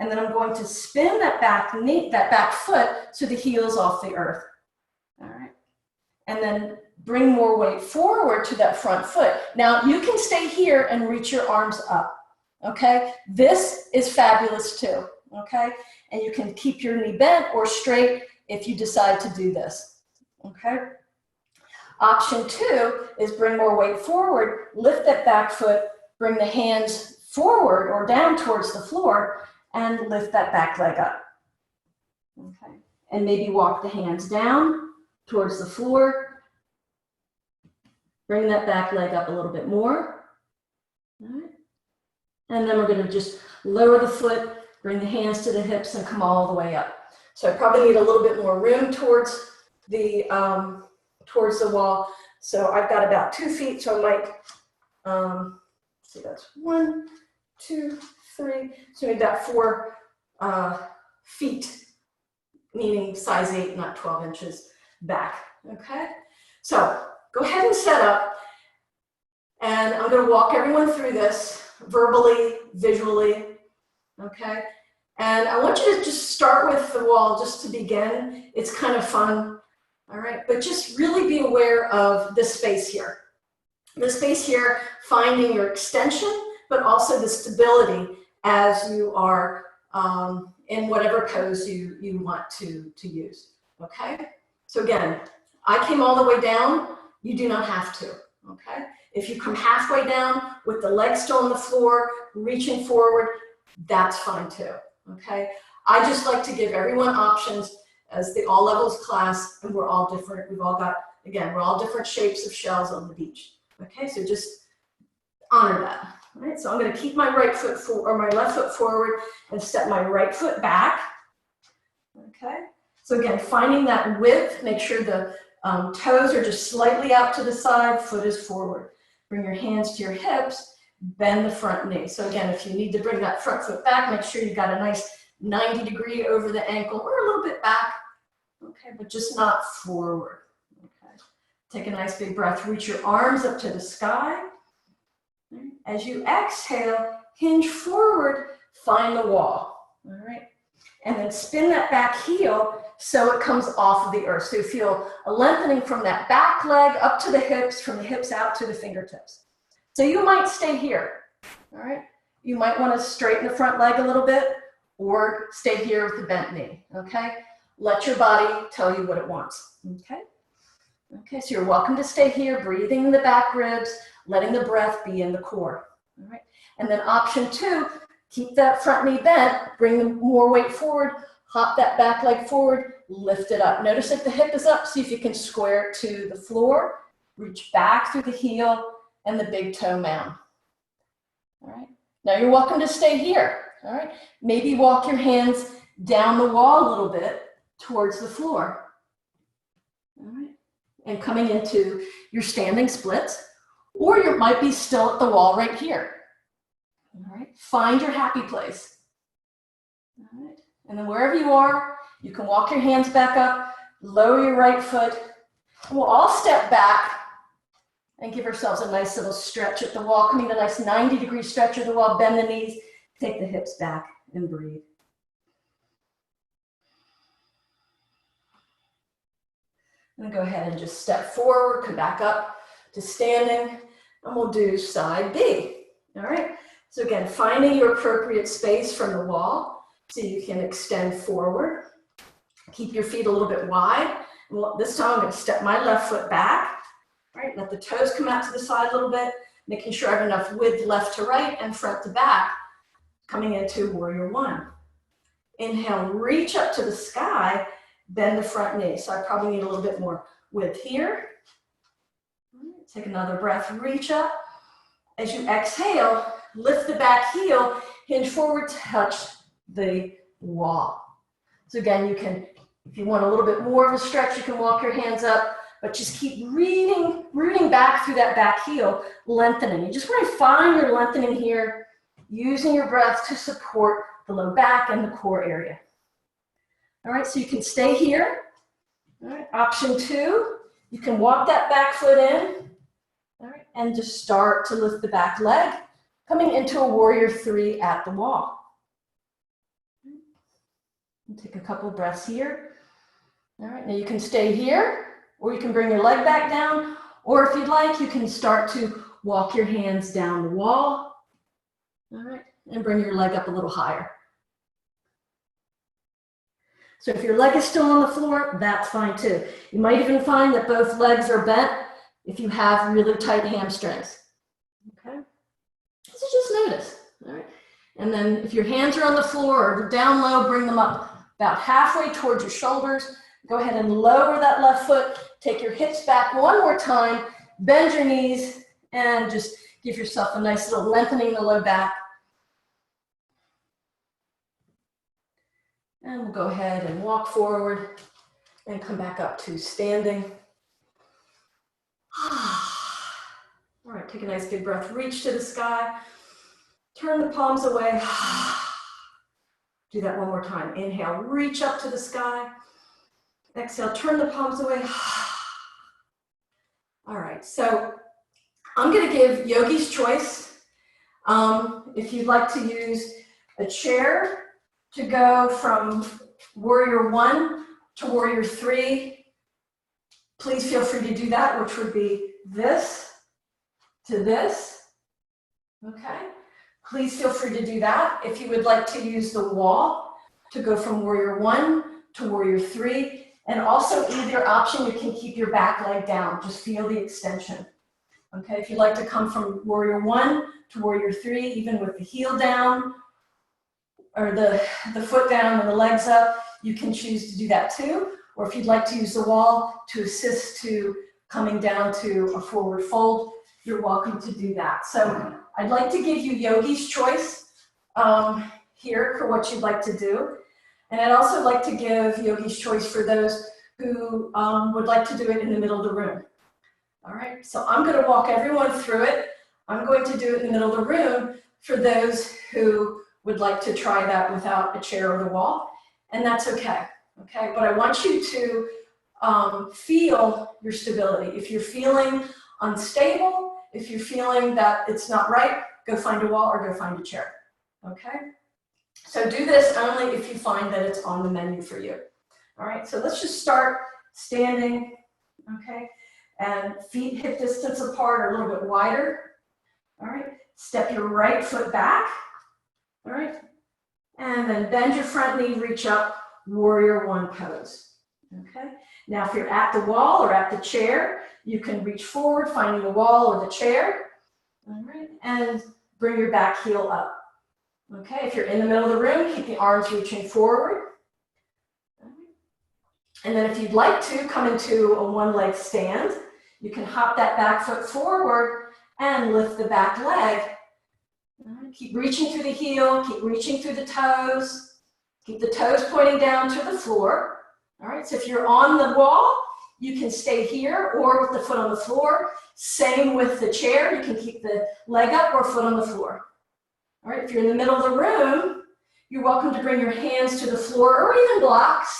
And then I'm going to spin that back knee, that back foot, so the heel's off the earth. All right. And then bring more weight forward to that front foot. Now you can stay here and reach your arms up. Okay. This is fabulous too. okay? And you can keep your knee bent or straight if you decide to do this, okay? Option 2 is bring more weight forward, lift that back foot, bring the hands forward or down towards the floor, and lift that back leg up, okay? And maybe walk the hands down towards the floor, bring that back leg up a little bit more, all right? And then we're gonna just lower the foot, bring the hands to the hips and come all the way up. So I probably need a little bit more room towards the wall. So I've got about 2 feet, so I might, see, that's 1, 2, 3, so maybe about 4 feet, meaning size 8, not 12 inches back, okay? So go ahead and set up, and I'm gonna walk everyone through this verbally, visually, okay? And I want you to just start with the wall just to begin. It's kind of fun, all right? But just really be aware of this space here. This space here, finding your extension, but also the stability as you are in whatever pose you want to use, okay? So again, I came all the way down. You do not have to, okay? If you come halfway down with the legs still on the floor, reaching forward, that's fine too, okay? I just like to give everyone options as the all levels class, and we're all different. We've all got, again, we're all different shapes of shells on the beach, okay? So just honor that, all right? So I'm gonna keep my right foot or my left foot forward and step my right foot back, okay? So again, finding that width, make sure the toes are just slightly out to the side, foot is forward. Bring your hands to your hips, bend the front knee. So again, if you need to bring that front foot back, make sure you've got a nice 90-degree over the ankle or a little bit back, okay, but just not forward, okay. Take a nice big breath, reach your arms up to the sky. As you exhale, hinge forward, find the wall, all right? And then spin that back heel so it comes off of the earth. So you feel a lengthening from that back leg up to the hips, from the hips out to the fingertips. So you might stay here, all right? You might want to straighten the front leg a little bit or stay here with the bent knee, okay? Let your body tell you what it wants, okay? Okay, so you're welcome to stay here, breathing in the back ribs, letting the breath be in the core, all right? And then option 2, keep that front knee bent, bring more weight forward, hop that back leg forward, lift it up. Notice if the hip is up, see if you can square it to the floor, reach back through the heel and the big toe mound. All right, now you're welcome to stay here, all right? Maybe walk your hands down the wall a little bit towards the floor, all right? And coming into your standing splits, or you might be still at the wall right here. All right, find your happy place. All right, and then wherever you are, you can walk your hands back up, lower your right foot. We'll all step back and give ourselves a nice little stretch at the wall, coming to a nice 90-degree stretch of the wall, bend the knees, take the hips back and breathe. And go ahead and just step forward, come back up to standing, and we'll do side B, all right? So again, finding your appropriate space from the wall so you can extend forward. Keep your feet a little bit wide. This time I'm going to step my left foot back, right? Let the toes come out to the side a little bit, making sure I have enough width left to right and front to back, coming into warrior 1. Inhale, reach up to the sky, bend the front knee. So I probably need a little bit more width here. Take another breath, reach up. As you exhale, lift the back heel, hinge forward, touch the wall. So again, you can, if you want a little bit more of a stretch, you can walk your hands up, but just keep rooting back through that back heel, lengthening. You just want to find your lengthening here, using your breath to support the low back and the core area. All right, so you can stay here. All right, option 2, you can walk that back foot in, all right, and just start to lift the back leg, coming into a warrior 3 at the wall. And take a couple of breaths here. All right, now you can stay here, or you can bring your leg back down, or if you'd like, you can start to walk your hands down the wall, all right, and bring your leg up a little higher. So if your leg is still on the floor, that's fine too. You might even find that both legs are bent if you have really tight hamstrings. Okay? So just notice. All right? And then if your hands are on the floor or down low, bring them up about halfway towards your shoulders. Go ahead and lower that left foot. Take your hips back one more time. Bend your knees and just give yourself a nice little lengthening in the low back. And we'll go ahead and walk forward and come back up to standing. All right, take a nice big breath. Reach to the sky. Turn the palms away. Do that one more time. Inhale, reach up to the sky. Exhale, turn the palms away. All right, so I'm going to give yogi's choice. If you'd like to use a chair to go from warrior 1 to warrior 3, please feel free to do that, which would be this to this. Okay? Please feel free to do that. If you would like to use the wall to go from warrior 1 to warrior 3, and also either option, you can keep your back leg down. Just feel the extension. Okay, if you'd like to come from warrior 1 to warrior 3, even with the heel down, or the foot down and the legs up, you can choose to do that too. Or if you'd like to use the wall to assist to coming down to a forward fold, you're welcome to do that. So I'd like to give you yogi's choice here for what you'd like to do. And I'd also like to give yogi's choice for those who would like to do it in the middle of the room. All right, so I'm going to walk everyone through it. I'm going to do it in the middle of the room for those who would like to try that without a chair or the wall, and that's okay. Okay, but I want you to feel your stability. If you're feeling unstable, if you're feeling that it's not right, go find a wall or go find a chair. Okay, so do this only if you find that it's on the menu for you. All right, so let's just start standing. Okay, and feet hip distance apart or a little bit wider. All right, step your right foot back. All right, and then bend your front knee, reach up, warrior 1 pose. Okay, now if you're at the wall or at the chair, you can reach forward, finding the wall or the chair. All right, and bring your back heel up. Okay, if you're in the middle of the room, keep the arms reaching forward. All right. And then if you'd like to come into a one-leg stand, you can hop that back foot forward and lift the back leg. Keep reaching through the heel, keep reaching through the toes. Keep the toes pointing down to the floor. All right, so if you're on the wall, you can stay here or with the foot on the floor. Same with the chair, you can keep the leg up or foot on the floor. All right, if you're in the middle of the room, you're welcome to bring your hands to the floor or even blocks,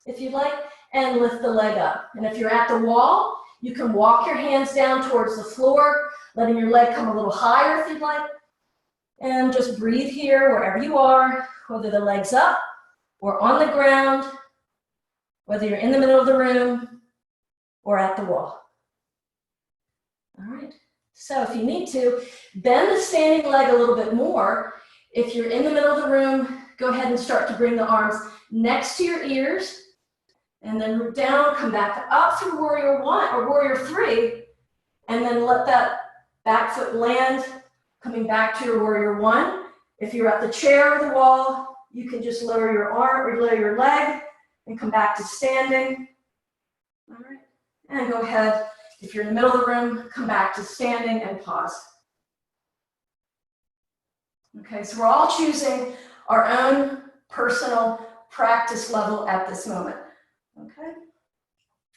if you'd like, and lift the leg up. And if you're at the wall, you can walk your hands down towards the floor, letting your leg come a little higher if you'd like. And just breathe here wherever you are, whether the leg's up or on the ground, whether you're in the middle of the room or at the wall. All right, so if you need to, bend the standing leg a little bit more. If you're in the middle of the room, go ahead and start to bring the arms next to your ears, and then root down, come back up through warrior 1 or warrior 3, and then let that back foot land, coming back to your warrior 1. If you're at the chair or the wall, you can just lower your arm or lower your leg and come back to standing. All right, and go ahead. If you're in the middle of the room, come back to standing and pause. Okay, so we're all choosing our own personal practice level at this moment. Okay,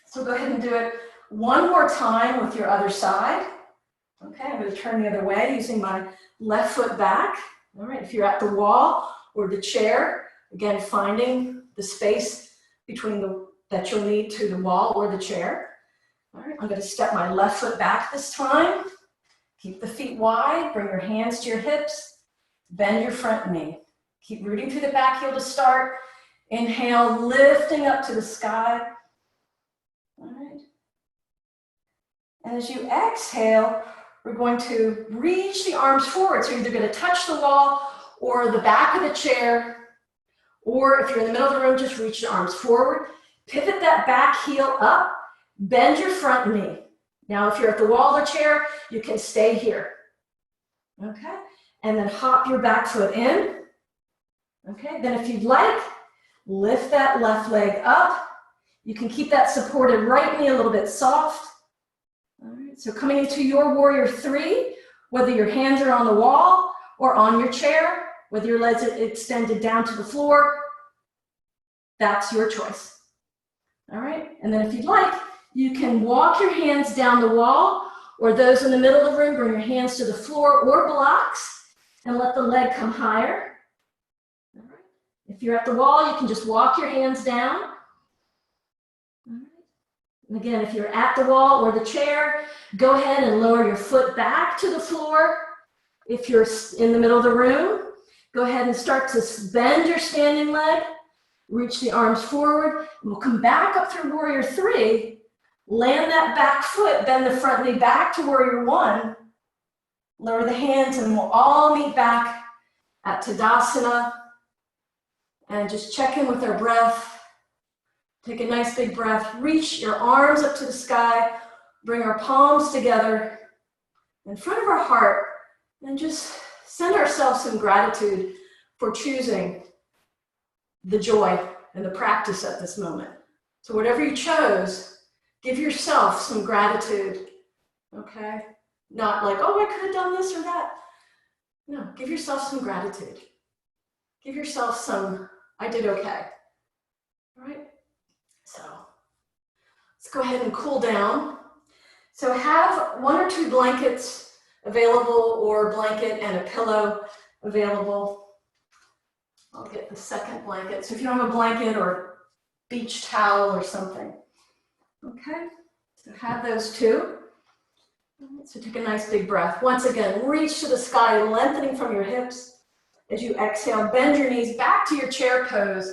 so go ahead and do it one more time with your other side. Okay, I'm going to turn the other way using my left foot back. All right, if you're at the wall or the chair, again, finding the space between that you'll need to the wall or the chair. All right, I'm going to step my left foot back this time. Keep the feet wide, bring your hands to your hips, bend your front knee. Keep rooting through the back heel to start. Inhale, lifting up to the sky. All right. And as you exhale, we're going to reach the arms forward. So you're either going to touch the wall or the back of the chair, Or if you're in the middle of the room, just reach your arms forward. Pivot that back heel up. Bend your front knee. Now, if you're at the wall or chair, you can stay here. Okay? And then hop your back foot in. Okay? Then if you'd like, lift that left leg up. You can keep that supported right knee a little bit soft. All right, so coming into your warrior three, whether your hands are on the wall or on your chair, whether your legs are extended down to the floor, that's your choice. All right, and then if you'd like, you can walk your hands down the wall, or those in the middle of the room, bring your hands to the floor or blocks and let the leg come higher. All right. If you're at the wall, you can just walk your hands down. All right. And again, if you're at the wall or the chair, go ahead and lower your foot back to the floor. If you're in the middle of the room, go ahead and start to bend your standing leg. Reach the arms forward. We'll come back up through warrior three. Land that back foot, bend the front knee back to warrior one. Lower the hands and we'll all meet back at Tadasana. And just check in with our breath. Take a nice big breath. Reach your arms up to the sky. Bring our palms together in front of our heart. And just send ourselves some gratitude for choosing the joy and the practice at this moment. So whatever you chose, give yourself some gratitude, okay? Not like, oh, I could have done this or that. No, give yourself some gratitude. Give yourself some, I did okay. All right? So let's go ahead and cool down. So have 1 or 2 blankets available, or a blanket and a pillow available. I'll get the second blanket. So if you don't have a blanket or beach towel or something. Okay, so have those two. So take a nice big breath. Once again, reach to the sky, lengthening from your hips. As you exhale, bend your knees back to your chair pose.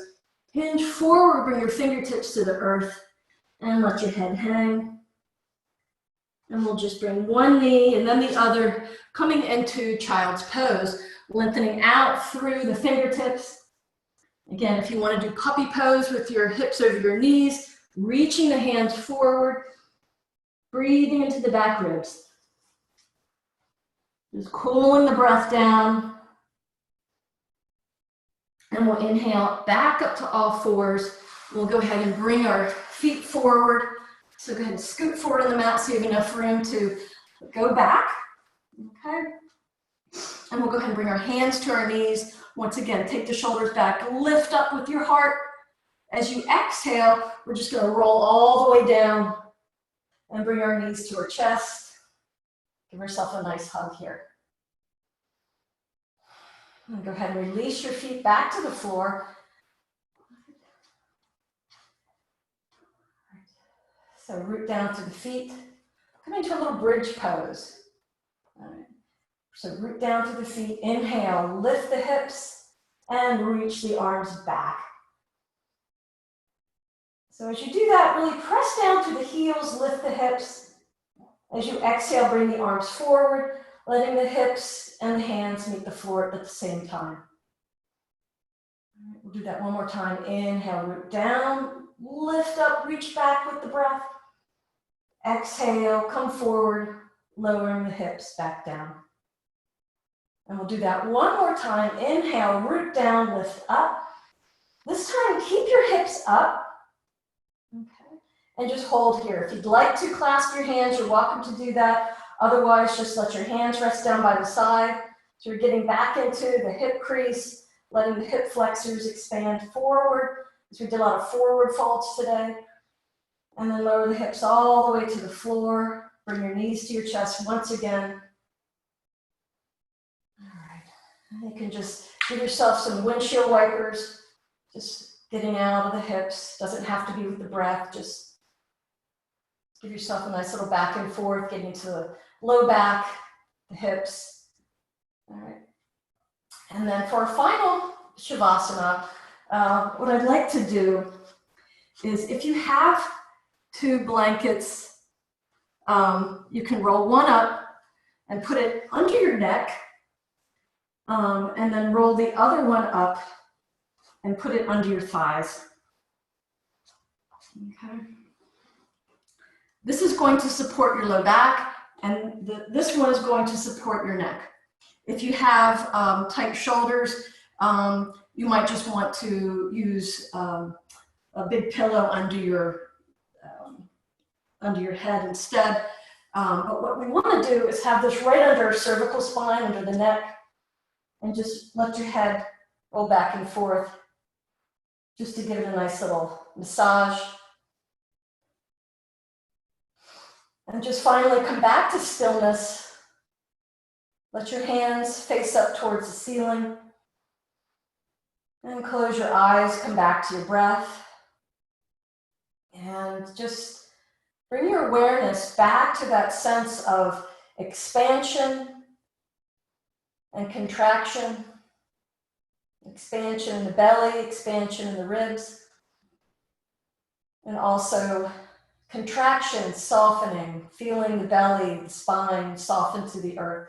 Hinge forward, bring your fingertips to the earth, and let your head hang. And we'll just bring one knee and then the other, coming into child's pose, lengthening out through the fingertips. Again, if you want to do puppy pose with your hips over your knees, reaching the hands forward, breathing into the back ribs. Just cooling the breath down. And we'll inhale back up to all fours. We'll go ahead and bring our feet forward. So go ahead and scoot forward on the mat so you have enough room to go back. Okay. And we'll go ahead and bring our hands to our knees. Once again, take the shoulders back, lift up with your heart. As you exhale, we're just going to roll all the way down and bring our knees to our chest. Give yourself a nice hug here. And go ahead and release your feet back to the floor. So root down to the feet. Come into a little bridge pose. All right. So root down to the feet. Inhale, lift the hips and reach the arms back. So as you do that, really press down to the heels, lift the hips. As you exhale, bring the arms forward, letting the hips and the hands meet the floor at the same time. All right, we'll do that one more time. Inhale, root down, lift up, reach back with the breath. Exhale, come forward, lowering the hips back down. And we'll do that one more time. Inhale, root down, lift up. This time, keep your hips up. Okay. And just hold here. If you'd like to clasp your hands, you're welcome to do that. Otherwise, just let your hands rest down by the side. So you're getting back into the hip crease, letting the hip flexors expand forward. So we did a lot of forward folds today. And then lower the hips all the way to the floor. Bring your knees to your chest once again. All right. You can just give yourself some windshield wipers. Just getting out of the hips. Doesn't have to be with the breath. Just give yourself a nice little back and forth, getting to the low back, the hips. All right. And then for our final Shavasana, what I'd like to do is, if you have 2 blankets, you can roll one up and put it under your neck, and then roll the other one up and put it under your thighs. Okay. This is going to support your low back, and this one is going to support your neck. If you have tight shoulders, you might just want to use a big pillow under your head instead. But what we want to do is have this right under our cervical spine, under the neck, and just let your head roll back and forth, just to give it a nice little massage. And just finally come back to stillness. Let your hands face up towards the ceiling. And close your eyes, come back to your breath. And just bring your awareness back to that sense of expansion and contraction. Expansion in the belly, expansion in the ribs. And also contraction, softening, feeling the belly, the spine soften to the earth.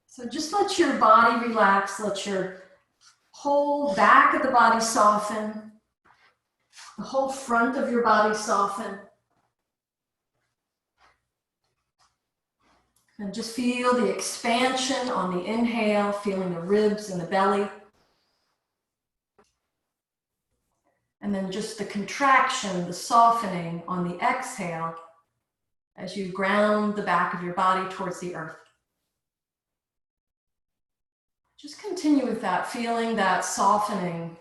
So just let your body relax, let your whole back of the body soften, the whole front of your body soften. And just feel the expansion on the inhale, feeling the ribs and the belly. And then just the contraction, the softening on the exhale as you ground the back of your body towards the earth. Just continue with that, feeling that softening.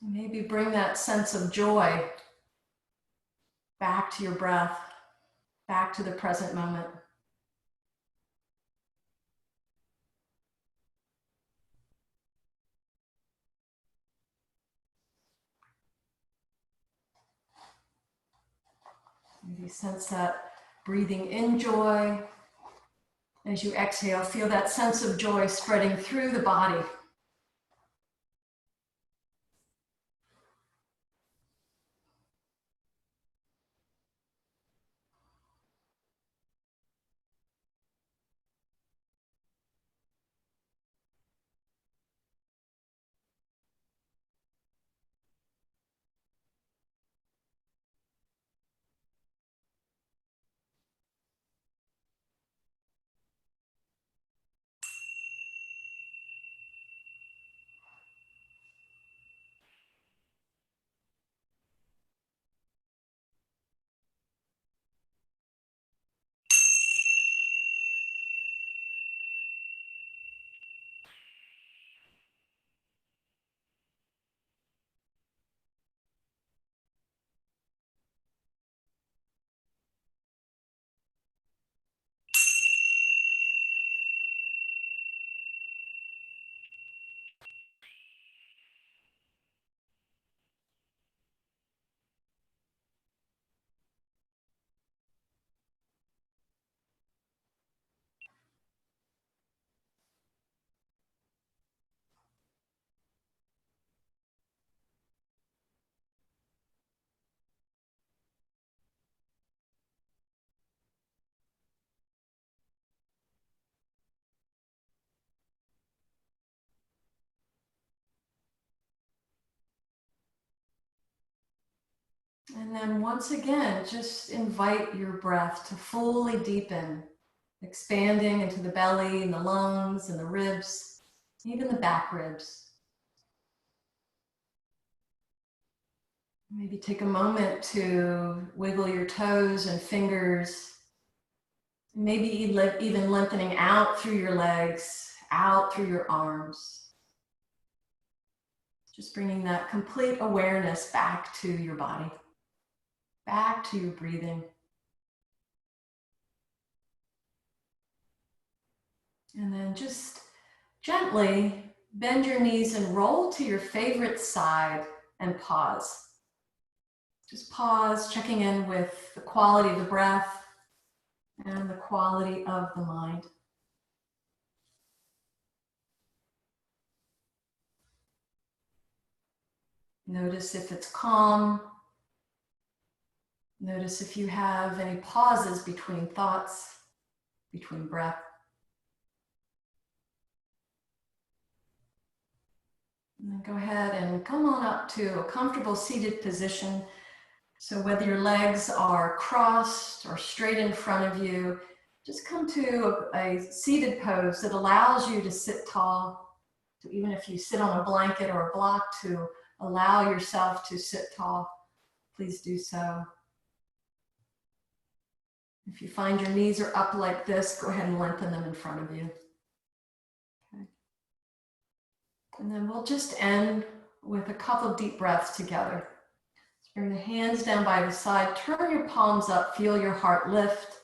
Maybe bring that sense of joy back to your breath, back to the present moment. Maybe sense that breathing in joy. As you exhale, feel that sense of joy spreading through the body. And then once again, just invite your breath to fully deepen, expanding into the belly and the lungs and the ribs, even the back ribs. Maybe take a moment to wiggle your toes and fingers, maybe even lengthening out through your legs, out through your arms. Just bringing that complete awareness back to your body, back to your breathing. And then just gently bend your knees and roll to your favorite side and pause. Just pause, checking in with the quality of the breath and the quality of the mind. Notice if it's calm. Notice if you have any pauses between thoughts, between breath. And then go ahead and come on up to a comfortable seated position. So whether your legs are crossed or straight in front of you, just come to a seated pose that allows you to sit tall. So even if you sit on a blanket or a block, to allow yourself to sit tall, please do so. If you find your knees are up like this, go ahead and lengthen them in front of you. Okay. And then we'll just end with a couple of deep breaths together. Bring the hands down by the side, turn your palms up, feel your heart lift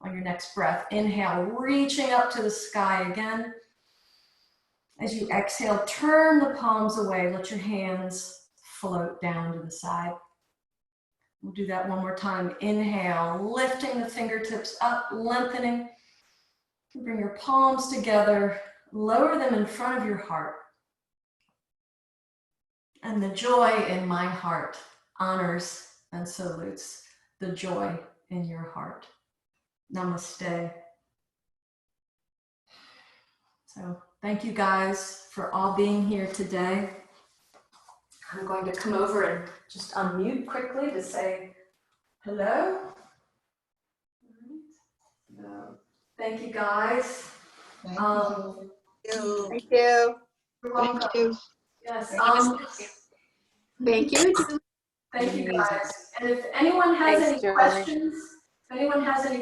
on your next breath. Inhale, reaching up to the sky again. As you exhale, turn the palms away, let your hands float down to the side. We'll do that one more time. Inhale, lifting the fingertips up, lengthening. Bring your palms together, lower them in front of your heart. And the joy in my heart honors and salutes the joy in your heart. Namaste. So thank you guys for all being here today. I'm going to come over and just unmute quickly to say hello. So, thank you guys. Thank you. Thank you. You're welcome. Thank you. Yes. Thank you. Thank you guys. And if anyone has Thanks, any Julie.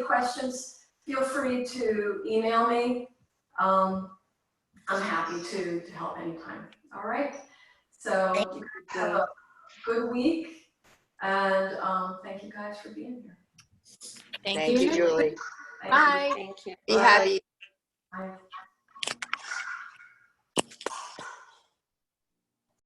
questions, feel free to email me. I'm happy to help anytime. All right. So have a good week, and thank you guys for being here. Thank you, Julie. Thank Bye. you. Thank you. Be happy. Bye.